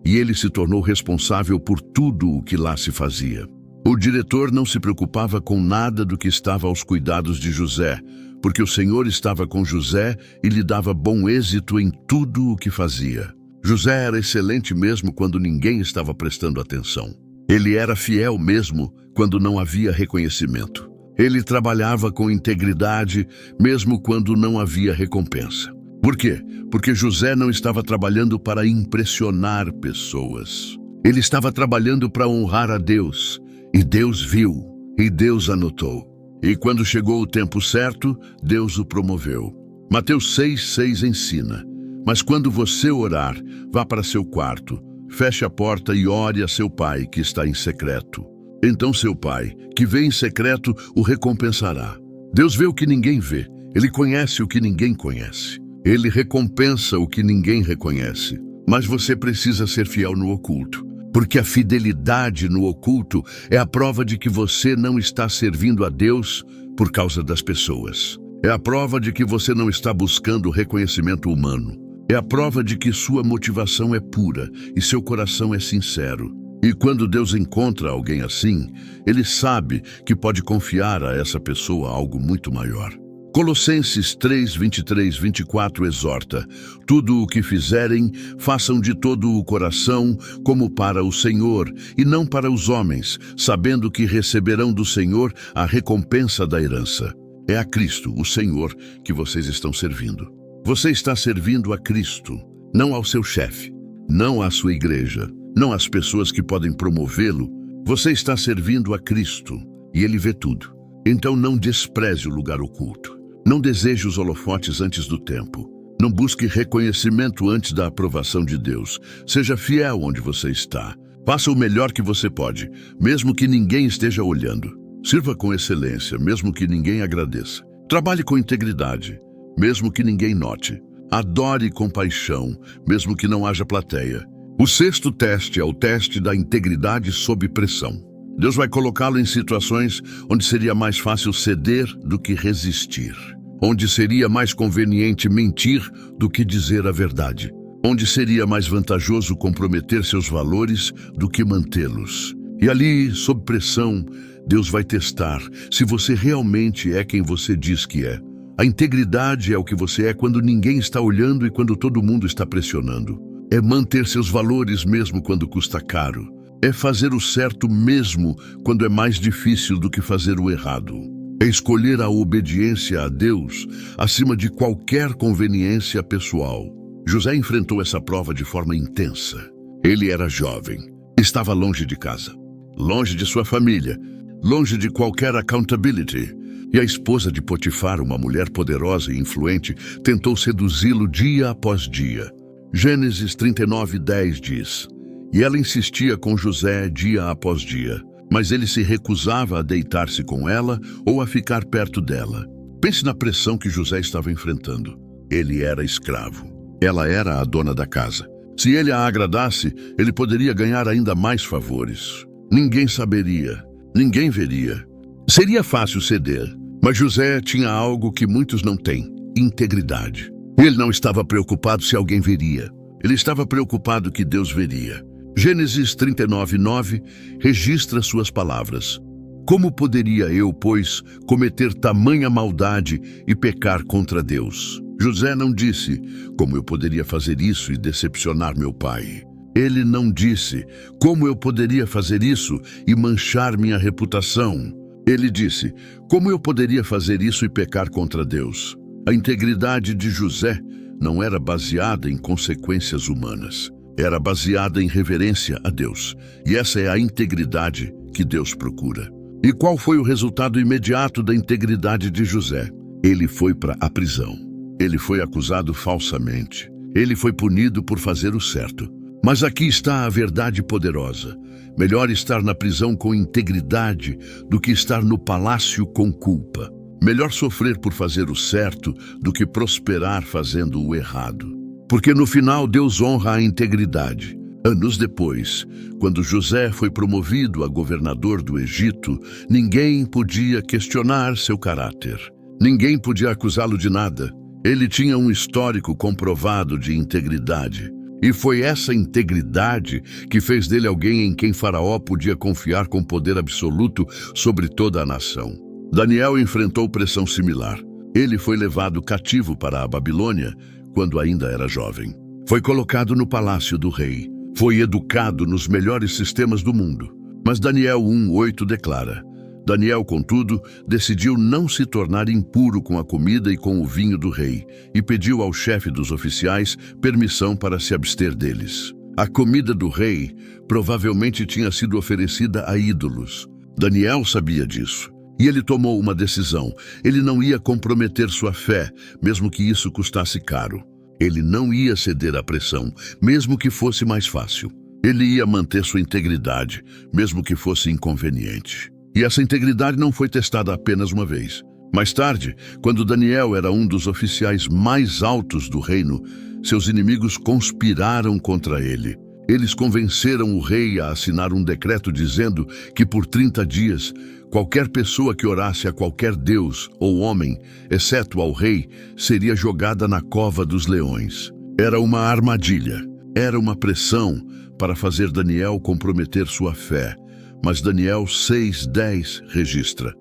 e ele se tornou responsável por tudo o que lá se fazia. O diretor não se preocupava com nada do que estava aos cuidados de José, porque o Senhor estava com José e lhe dava bom êxito em tudo o que fazia. José era excelente mesmo quando ninguém estava prestando atenção. Ele era fiel mesmo quando não havia reconhecimento. Ele trabalhava com integridade mesmo quando não havia recompensa. Por quê? Porque José não estava trabalhando para impressionar pessoas. Ele estava trabalhando para honrar a Deus. E Deus viu, e Deus anotou. E quando chegou o tempo certo, Deus o promoveu. Mateus 6,6 ensina: mas quando você orar, vá para seu quarto, feche a porta e ore a seu pai que está em secreto. Então seu pai, que vê em secreto, o recompensará. Deus vê o que ninguém vê. Ele conhece o que ninguém conhece. Ele recompensa o que ninguém reconhece. Mas você precisa ser fiel no oculto, porque a fidelidade no oculto é a prova de que você não está servindo a Deus por causa das pessoas. É a prova de que você não está buscando reconhecimento humano. É a prova de que sua motivação é pura e seu coração é sincero. E quando Deus encontra alguém assim, Ele sabe que pode confiar a essa pessoa algo muito maior. Colossenses 3, 23, 24 exorta: tudo o que fizerem, façam de todo o coração, como para o Senhor, e não para os homens, sabendo que receberão do Senhor a recompensa da herança. É a Cristo, o Senhor, que vocês estão servindo. Você está servindo a Cristo, não ao seu chefe, não à sua igreja, não às pessoas que podem promovê-lo. Você está servindo a Cristo e Ele vê tudo. Então não despreze o lugar oculto. Não deseje os holofotes antes do tempo. Não busque reconhecimento antes da aprovação de Deus. Seja fiel onde você está. Faça o melhor que você pode, mesmo que ninguém esteja olhando. Sirva com excelência, mesmo que ninguém agradeça. Trabalhe com integridade, mesmo que ninguém note. Adore com paixão, mesmo que não haja plateia. O sexto teste é o teste da integridade sob pressão. Deus vai colocá-lo em situações onde seria mais fácil ceder do que resistir. Onde seria mais conveniente mentir do que dizer a verdade. Onde seria mais vantajoso comprometer seus valores do que mantê-los. E ali, sob pressão, Deus vai testar se você realmente é quem você diz que é. A integridade é o que você é quando ninguém está olhando e quando todo mundo está pressionando. É manter seus valores mesmo quando custa caro. É fazer o certo mesmo quando é mais difícil do que fazer o errado. É escolher a obediência a Deus acima de qualquer conveniência pessoal. José enfrentou essa prova de forma intensa. Ele era jovem, estava longe de casa, longe de sua família, longe de qualquer accountability. E a esposa de Potifar, uma mulher poderosa e influente, tentou seduzi-lo dia após dia. Gênesis 39:10 diz: E ela insistia com José dia após dia, mas ele se recusava a deitar-se com ela ou a ficar perto dela. Pense na pressão que José estava enfrentando. Ele era escravo. Ela era a dona da casa. Se ele a agradasse, ele poderia ganhar ainda mais favores. Ninguém saberia, ninguém veria. Seria fácil ceder, mas José tinha algo que muitos não têm: integridade. Ele não estava preocupado se alguém veria. Ele estava preocupado que Deus veria. Gênesis 39:9 registra suas palavras. Como poderia eu, pois, cometer tamanha maldade e pecar contra Deus? José não disse: como eu poderia fazer isso e decepcionar meu pai? Ele não disse: como eu poderia fazer isso e manchar minha reputação? Ele disse: como eu poderia fazer isso e pecar contra Deus? A integridade de José não era baseada em consequências humanas. Era baseada em reverência a Deus. E essa é a integridade que Deus procura. E qual foi o resultado imediato da integridade de José? Ele foi para a prisão. Ele foi acusado falsamente. Ele foi punido por fazer o certo. Mas aqui está a verdade poderosa. Melhor estar na prisão com integridade do que estar no palácio com culpa. Melhor sofrer por fazer o certo do que prosperar fazendo o errado. Porque no final Deus honra a integridade. Anos depois, quando José foi promovido a governador do Egito, ninguém podia questionar seu caráter. Ninguém podia acusá-lo de nada. Ele tinha um histórico comprovado de integridade. E foi essa integridade que fez dele alguém em quem Faraó podia confiar com poder absoluto sobre toda a nação. Daniel enfrentou pressão similar. Ele foi levado cativo para a Babilônia quando ainda era jovem. Foi colocado no palácio do rei. Foi educado nos melhores sistemas do mundo. Mas Daniel 1:8 declara: Daniel, contudo, decidiu não se tornar impuro com a comida e com o vinho do rei, e pediu ao chefe dos oficiais permissão para se abster deles. A comida do rei provavelmente tinha sido oferecida a ídolos. Daniel sabia disso, e ele tomou uma decisão. Ele não ia comprometer sua fé, mesmo que isso custasse caro. Ele não ia ceder à pressão, mesmo que fosse mais fácil. Ele ia manter sua integridade, mesmo que fosse inconveniente. E essa integridade não foi testada apenas uma vez. Mais tarde, quando Daniel era um dos oficiais mais altos do reino, seus inimigos conspiraram contra ele. Eles convenceram o rei a assinar um decreto dizendo que por 30 dias, qualquer pessoa que orasse a qualquer deus ou homem, exceto ao rei, seria jogada na cova dos leões. Era uma armadilha, era uma pressão para fazer Daniel comprometer sua fé. Mas Daniel 6:10 registra: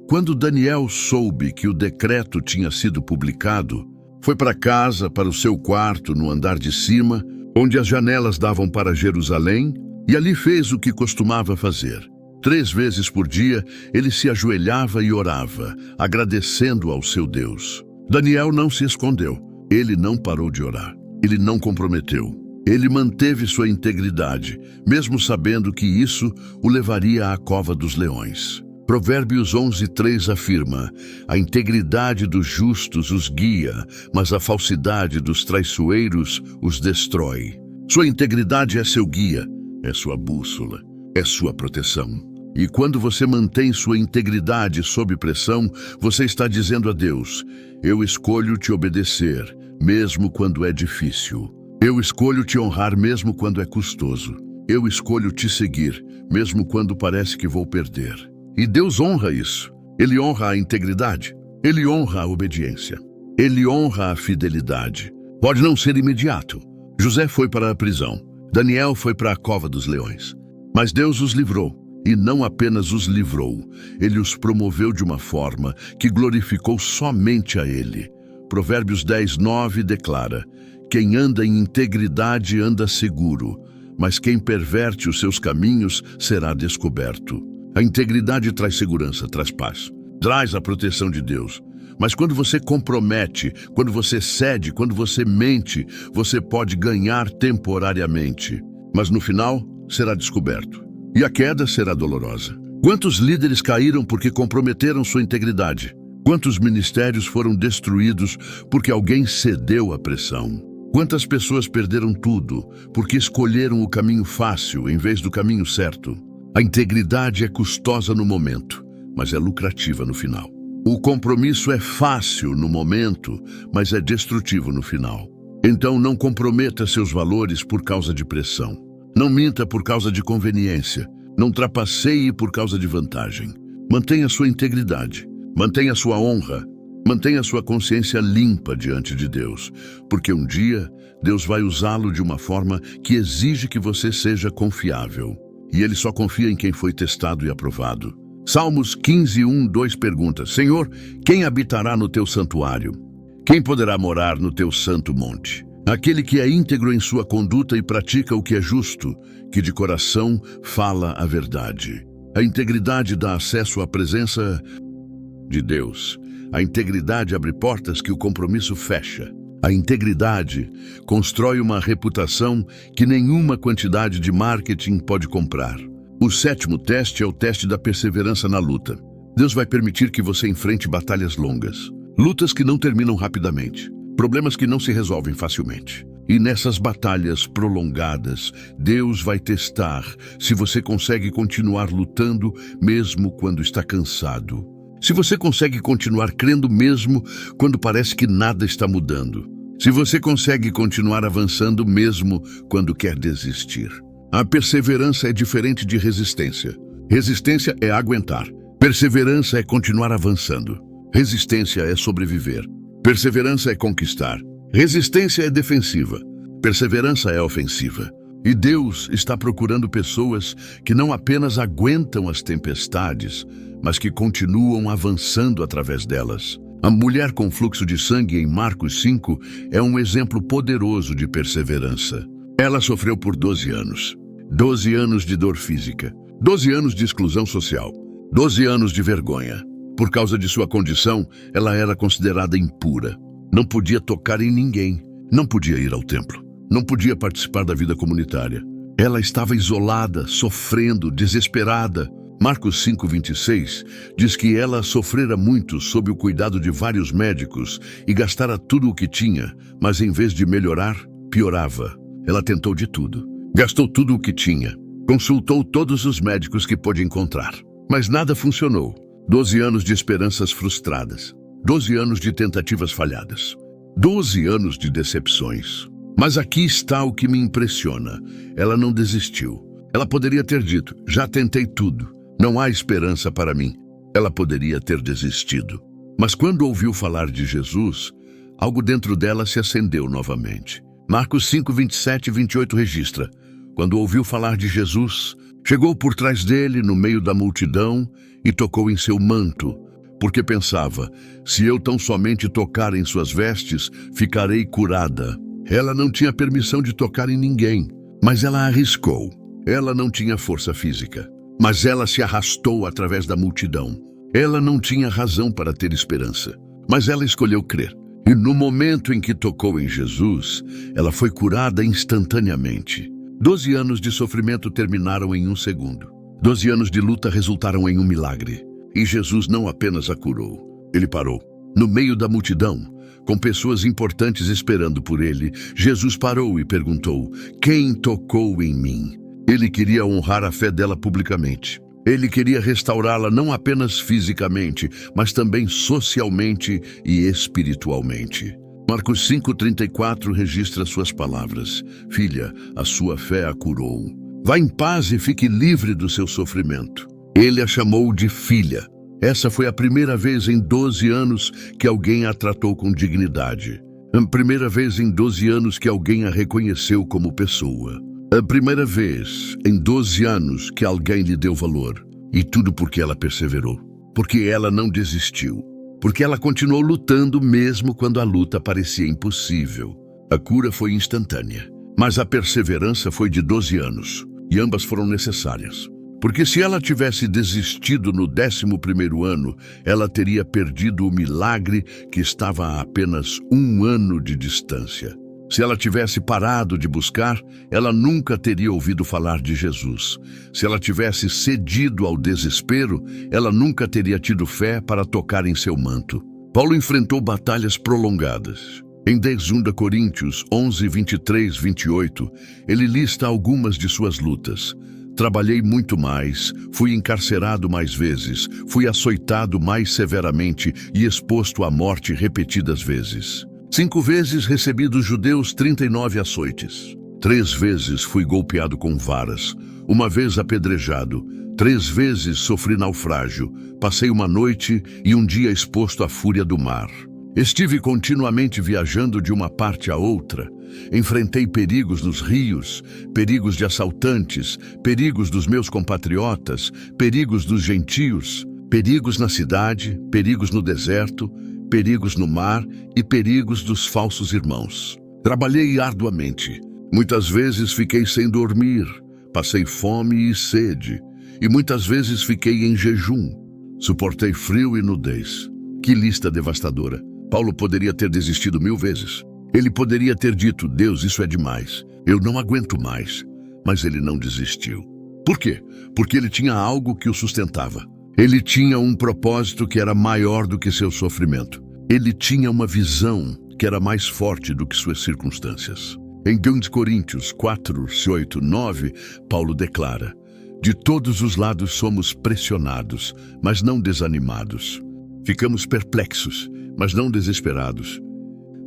quando Daniel soube que o decreto tinha sido publicado, foi para casa, para o seu quarto no andar de cima, onde as janelas davam para Jerusalém, e ali fez o que costumava fazer. 3 vezes por dia, ele se ajoelhava e orava, agradecendo ao seu Deus. Daniel não se escondeu. Ele não parou de orar. Ele não comprometeu. Ele manteve sua integridade, mesmo sabendo que isso o levaria à cova dos leões. Provérbios 11:3 afirma: a integridade dos justos os guia, mas a falsidade dos traiçoeiros os destrói. Sua integridade é seu guia, é sua bússola, é sua proteção. E quando você mantém sua integridade sob pressão, você está dizendo a Deus: eu escolho te obedecer, mesmo quando é difícil. Eu escolho te honrar mesmo quando é custoso. Eu escolho te seguir, mesmo quando parece que vou perder. E Deus honra isso. Ele honra a integridade. Ele honra a obediência. Ele honra a fidelidade. Pode não ser imediato. José foi para a prisão. Daniel foi para a cova dos leões. Mas Deus os livrou. E não apenas os livrou, ele os promoveu de uma forma que glorificou somente a ele. Provérbios 10:9 declara: quem anda em integridade anda seguro, mas quem perverte os seus caminhos será descoberto. A integridade traz segurança, traz paz, traz a proteção de Deus. Mas quando você compromete, quando você cede, quando você mente, você pode ganhar temporariamente, mas no final será descoberto. E a queda será dolorosa. Quantos líderes caíram porque comprometeram sua integridade? Quantos ministérios foram destruídos porque alguém cedeu à pressão? Quantas pessoas perderam tudo porque escolheram o caminho fácil em vez do caminho certo? A integridade é custosa no momento, mas é lucrativa no final. O compromisso é fácil no momento, mas é destrutivo no final. Então não comprometa seus valores por causa de pressão. Não minta por causa de conveniência. Não trapaceie por causa de vantagem. Mantenha sua integridade. Mantenha sua honra. Mantenha sua consciência limpa diante de Deus, porque um dia Deus vai usá-lo de uma forma que exige que você seja confiável. E Ele só confia em quem foi testado e aprovado. Salmos 15:1-2 pergunta: Senhor, quem habitará no teu santuário? Quem poderá morar no teu santo monte? Aquele que é íntegro em sua conduta e pratica o que é justo, que de coração fala a verdade. A integridade dá acesso à presença de Deus. A integridade abre portas que o compromisso fecha. A integridade constrói uma reputação que nenhuma quantidade de marketing pode comprar. O sétimo teste é o teste da perseverança na luta. Deus vai permitir que você enfrente batalhas longas, lutas que não terminam rapidamente, problemas que não se resolvem facilmente. E nessas batalhas prolongadas, Deus vai testar se você consegue continuar lutando mesmo quando está cansado. Se você consegue continuar crendo mesmo quando parece que nada está mudando. Se você consegue continuar avançando mesmo quando quer desistir. A perseverança é diferente de resistência. Resistência é aguentar. Perseverança é continuar avançando. Resistência é sobreviver. Perseverança é conquistar. Resistência é defensiva. Perseverança é ofensiva. E Deus está procurando pessoas que não apenas aguentam as tempestades, mas que continuam avançando através delas. A mulher com fluxo de sangue em Marcos 5 é um exemplo poderoso de perseverança. Ela sofreu por 12 anos. 12 anos de dor física. 12 anos de exclusão social. 12 anos de vergonha. Por causa de sua condição, ela era considerada impura. Não podia tocar em ninguém. Não podia ir ao templo. Não podia participar da vida comunitária. Ela estava isolada, sofrendo, desesperada. Marcos 5:26 diz que ela sofrera muito sob o cuidado de vários médicos e gastara tudo o que tinha, mas em vez de melhorar, piorava. Ela tentou de tudo. Gastou tudo o que tinha. Consultou todos os médicos que pôde encontrar. Mas nada funcionou. 12 anos de esperanças frustradas. 12 anos de tentativas falhadas. 12 anos de decepções. Mas aqui está o que me impressiona. Ela não desistiu. Ela poderia ter dito: já tentei tudo. Não há esperança para mim. Ela poderia ter desistido. Mas quando ouviu falar de Jesus, algo dentro dela se acendeu novamente. Marcos 5:27-28 registra: quando ouviu falar de Jesus, chegou por trás dele, no meio da multidão, e tocou em seu manto, porque pensava: se eu tão somente tocar em suas vestes, ficarei curada. Ela não tinha permissão de tocar em ninguém, mas ela arriscou. Ela não tinha força física, mas ela se arrastou através da multidão. Ela não tinha razão para ter esperança, mas ela escolheu crer. E no momento em que tocou em Jesus, ela foi curada instantaneamente. 12 anos de sofrimento terminaram em um segundo. 12 anos de luta resultaram em um milagre. E Jesus não apenas a curou, ele parou. No meio da multidão, com pessoas importantes esperando por ele, Jesus parou e perguntou: quem tocou em mim? Ele queria honrar a fé dela publicamente. Ele queria restaurá-la não apenas fisicamente, mas também socialmente e espiritualmente. Marcos 5,34 registra suas palavras: filha, a sua fé a curou. Vá em paz e fique livre do seu sofrimento. Ele a chamou de filha. Essa foi a primeira vez em 12 anos que alguém a tratou com dignidade. A primeira vez em 12 anos que alguém a reconheceu como pessoa. A primeira vez em 12 anos que alguém lhe deu valor. E tudo porque ela perseverou. Porque ela não desistiu. Porque ela continuou lutando mesmo quando a luta parecia impossível. A cura foi instantânea. Mas a perseverança foi de 12 anos. E ambas foram necessárias. Porque se ela tivesse desistido no 11º ano, ela teria perdido o milagre que estava a apenas 1 ano de distância. Se ela tivesse parado de buscar, ela nunca teria ouvido falar de Jesus. Se ela tivesse cedido ao desespero, ela nunca teria tido fé para tocar em seu manto. Paulo enfrentou batalhas prolongadas. Em 2 Coríntios 11, 23, 28, ele lista algumas de suas lutas. Trabalhei muito mais, fui encarcerado mais vezes, fui açoitado mais severamente e exposto à morte repetidas vezes. 5 vezes recebi dos judeus 39 açoites. 3 vezes fui golpeado com varas, 1 vez apedrejado, 3 vezes sofri naufrágio, passei uma noite e um dia exposto à fúria do mar. Estive continuamente viajando de uma parte a outra. Enfrentei perigos nos rios, perigos de assaltantes, perigos dos meus compatriotas, perigos dos gentios, perigos na cidade, perigos no deserto, perigos no mar e perigos dos falsos irmãos. Trabalhei arduamente. Muitas vezes fiquei sem dormir, passei fome e sede, e muitas vezes fiquei em jejum. Suportei frio e nudez. Que lista devastadora! Paulo poderia ter desistido 1000 vezes. Ele poderia ter dito: Deus, isso é demais, eu não aguento mais. Mas ele não desistiu. Por quê? Porque ele tinha algo que o sustentava. Ele tinha um propósito que era maior do que seu sofrimento. Ele tinha uma visão que era mais forte do que suas circunstâncias. Em 2 Coríntios 4, 8, 9, Paulo declara: de todos os lados somos pressionados, mas não desanimados. Ficamos perplexos, mas não desesperados.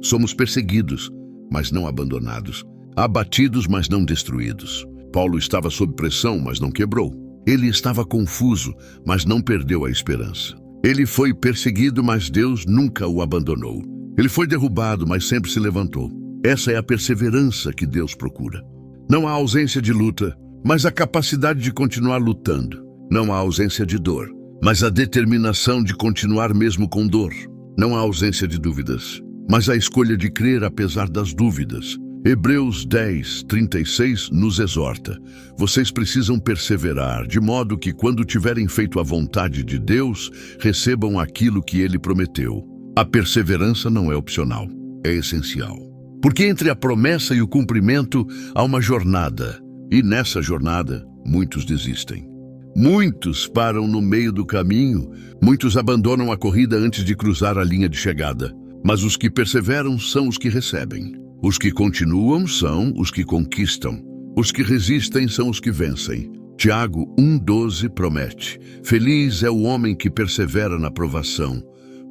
Somos perseguidos, mas não abandonados. Abatidos, mas não destruídos. Paulo estava sob pressão, mas não quebrou. Ele estava confuso, mas não perdeu a esperança. Ele foi perseguido, mas Deus nunca o abandonou. Ele foi derrubado, mas sempre se levantou. Essa é a perseverança que Deus procura. Não há ausência de luta, mas a capacidade de continuar lutando. Não há ausência de dor, mas a determinação de continuar mesmo com dor. Não há ausência de dúvidas, mas a escolha de crer apesar das dúvidas. Hebreus 10, 36 nos exorta: vocês precisam perseverar, de modo que quando tiverem feito a vontade de Deus, recebam aquilo que Ele prometeu. A perseverança não é opcional, é essencial. Porque entre a promessa e o cumprimento há uma jornada, e nessa jornada muitos desistem. Muitos param no meio do caminho, muitos abandonam a corrida antes de cruzar a linha de chegada. Mas os que perseveram são os que recebem. Os que continuam são os que conquistam. Os que resistem são os que vencem. Tiago 1,12 promete: feliz é o homem que persevera na provação,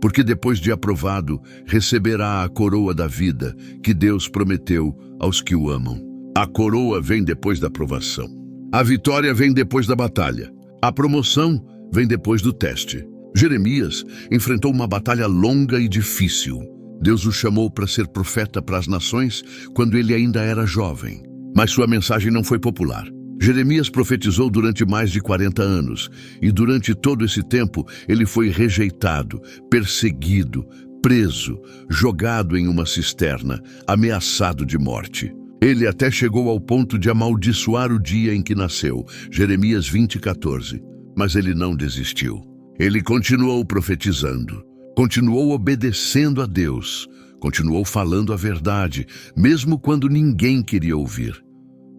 porque depois de aprovado, receberá a coroa da vida que Deus prometeu aos que o amam. A coroa vem depois da provação. A vitória vem depois da batalha. A promoção vem depois do teste. Jeremias enfrentou uma batalha longa e difícil. Deus o chamou para ser profeta para as nações quando ele ainda era jovem. Mas sua mensagem não foi popular. Jeremias profetizou durante mais de 40 anos, e durante todo esse tempo ele foi rejeitado, perseguido, preso, jogado em uma cisterna, ameaçado de morte. Ele até chegou ao ponto de amaldiçoar o dia em que nasceu, Jeremias 20:14. Mas ele não desistiu. Ele continuou profetizando, continuou obedecendo a Deus, Continuou falando a verdade, mesmo quando ninguém queria ouvir.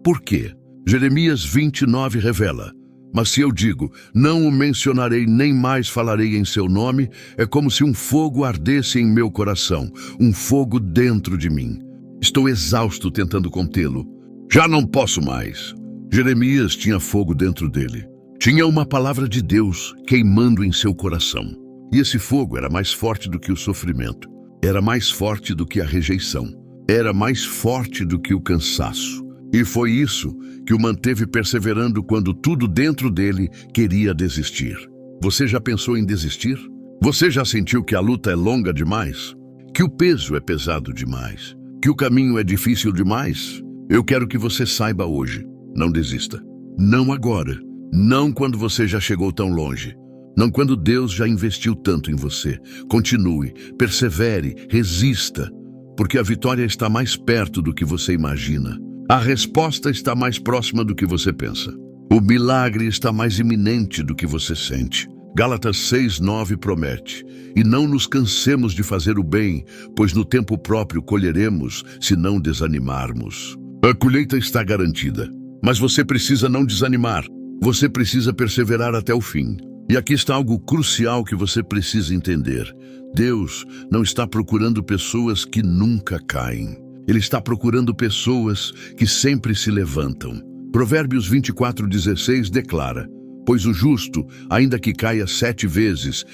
Por quê? Jeremias 29 revela: mas se eu digo, não o mencionarei nem mais falarei em seu nome, é como se um fogo ardesse em meu coração, um fogo dentro de mim. Estou exausto tentando contê-lo. Já não posso mais. Jeremias tinha fogo dentro dele. Tinha uma palavra de Deus queimando em seu coração. E esse fogo era mais forte do que o sofrimento. Era mais forte do que a rejeição. Era mais forte do que o cansaço. E foi isso que o manteve perseverando quando tudo dentro dele queria desistir. Você já pensou em desistir? Você já sentiu que a luta é longa demais? Que o peso é pesado demais? Que o caminho é difícil demais? Eu quero que você saiba hoje: não desista. Não agora. Não quando você já chegou tão longe. Não quando Deus já investiu tanto em você. Continue, persevere, resista, porque a vitória está mais perto do que você imagina. A resposta está mais próxima do que você pensa. O milagre está mais iminente do que você sente. Gálatas 6:9 promete: e não nos cansemos de fazer o bem, pois no tempo próprio colheremos, se não desanimarmos. A colheita está garantida, mas você precisa não desanimar. Você precisa perseverar até o fim. E aqui está algo crucial que você precisa entender. Deus não está procurando pessoas que nunca caem. Ele está procurando pessoas que sempre se levantam. Provérbios 24:16 declara: pois o justo, ainda que caia 7 vezes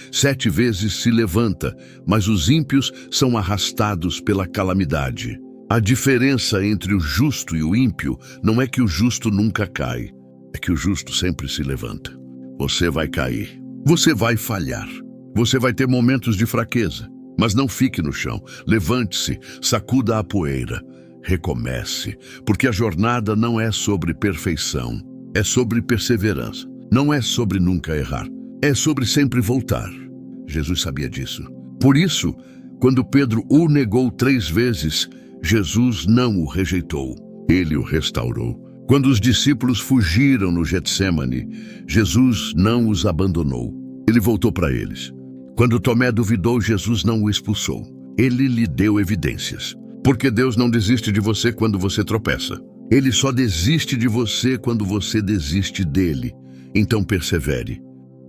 se levanta, mas os ímpios são arrastados pela calamidade. A diferença entre o justo e o ímpio não é que o justo nunca cai, é que o justo sempre se levanta. Você vai cair, você vai falhar, você vai ter momentos de fraqueza, mas não fique no chão. Levante-se, sacuda a poeira, recomece, porque a jornada não é sobre perfeição, é sobre perseverança. Não é sobre nunca errar, é sobre sempre voltar. Jesus sabia disso. Por isso, quando Pedro o negou 3 vezes, Jesus não o rejeitou, ele o restaurou. Quando os discípulos fugiram no Getsêmani, Jesus não os abandonou, ele voltou para eles. Quando Tomé duvidou, Jesus não o expulsou, ele lhe deu evidências. Porque Deus não desiste de você quando você tropeça. Ele só desiste de você quando você desiste dele. Então persevere,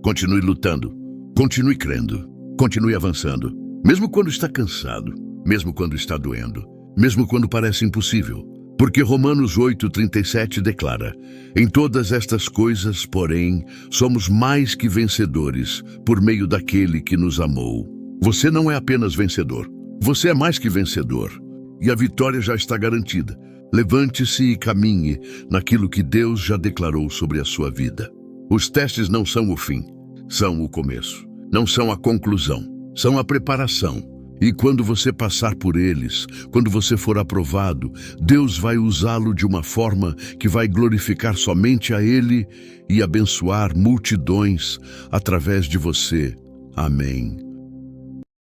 continue lutando, continue crendo, continue avançando, mesmo quando está cansado, mesmo quando está doendo, mesmo quando parece impossível. Porque Romanos 8:37 declara: em todas estas coisas, porém, somos mais que vencedores por meio daquele que nos amou. Você não é apenas vencedor, você é mais que vencedor, e a vitória já está garantida. Levante-se e caminhe naquilo que Deus já declarou sobre a sua vida. Os testes não são o fim, são o começo. Não são a conclusão, são a preparação. E quando você passar por eles, quando você for aprovado, Deus vai usá-lo de uma forma que vai glorificar somente a Ele e abençoar multidões através de você. Amém.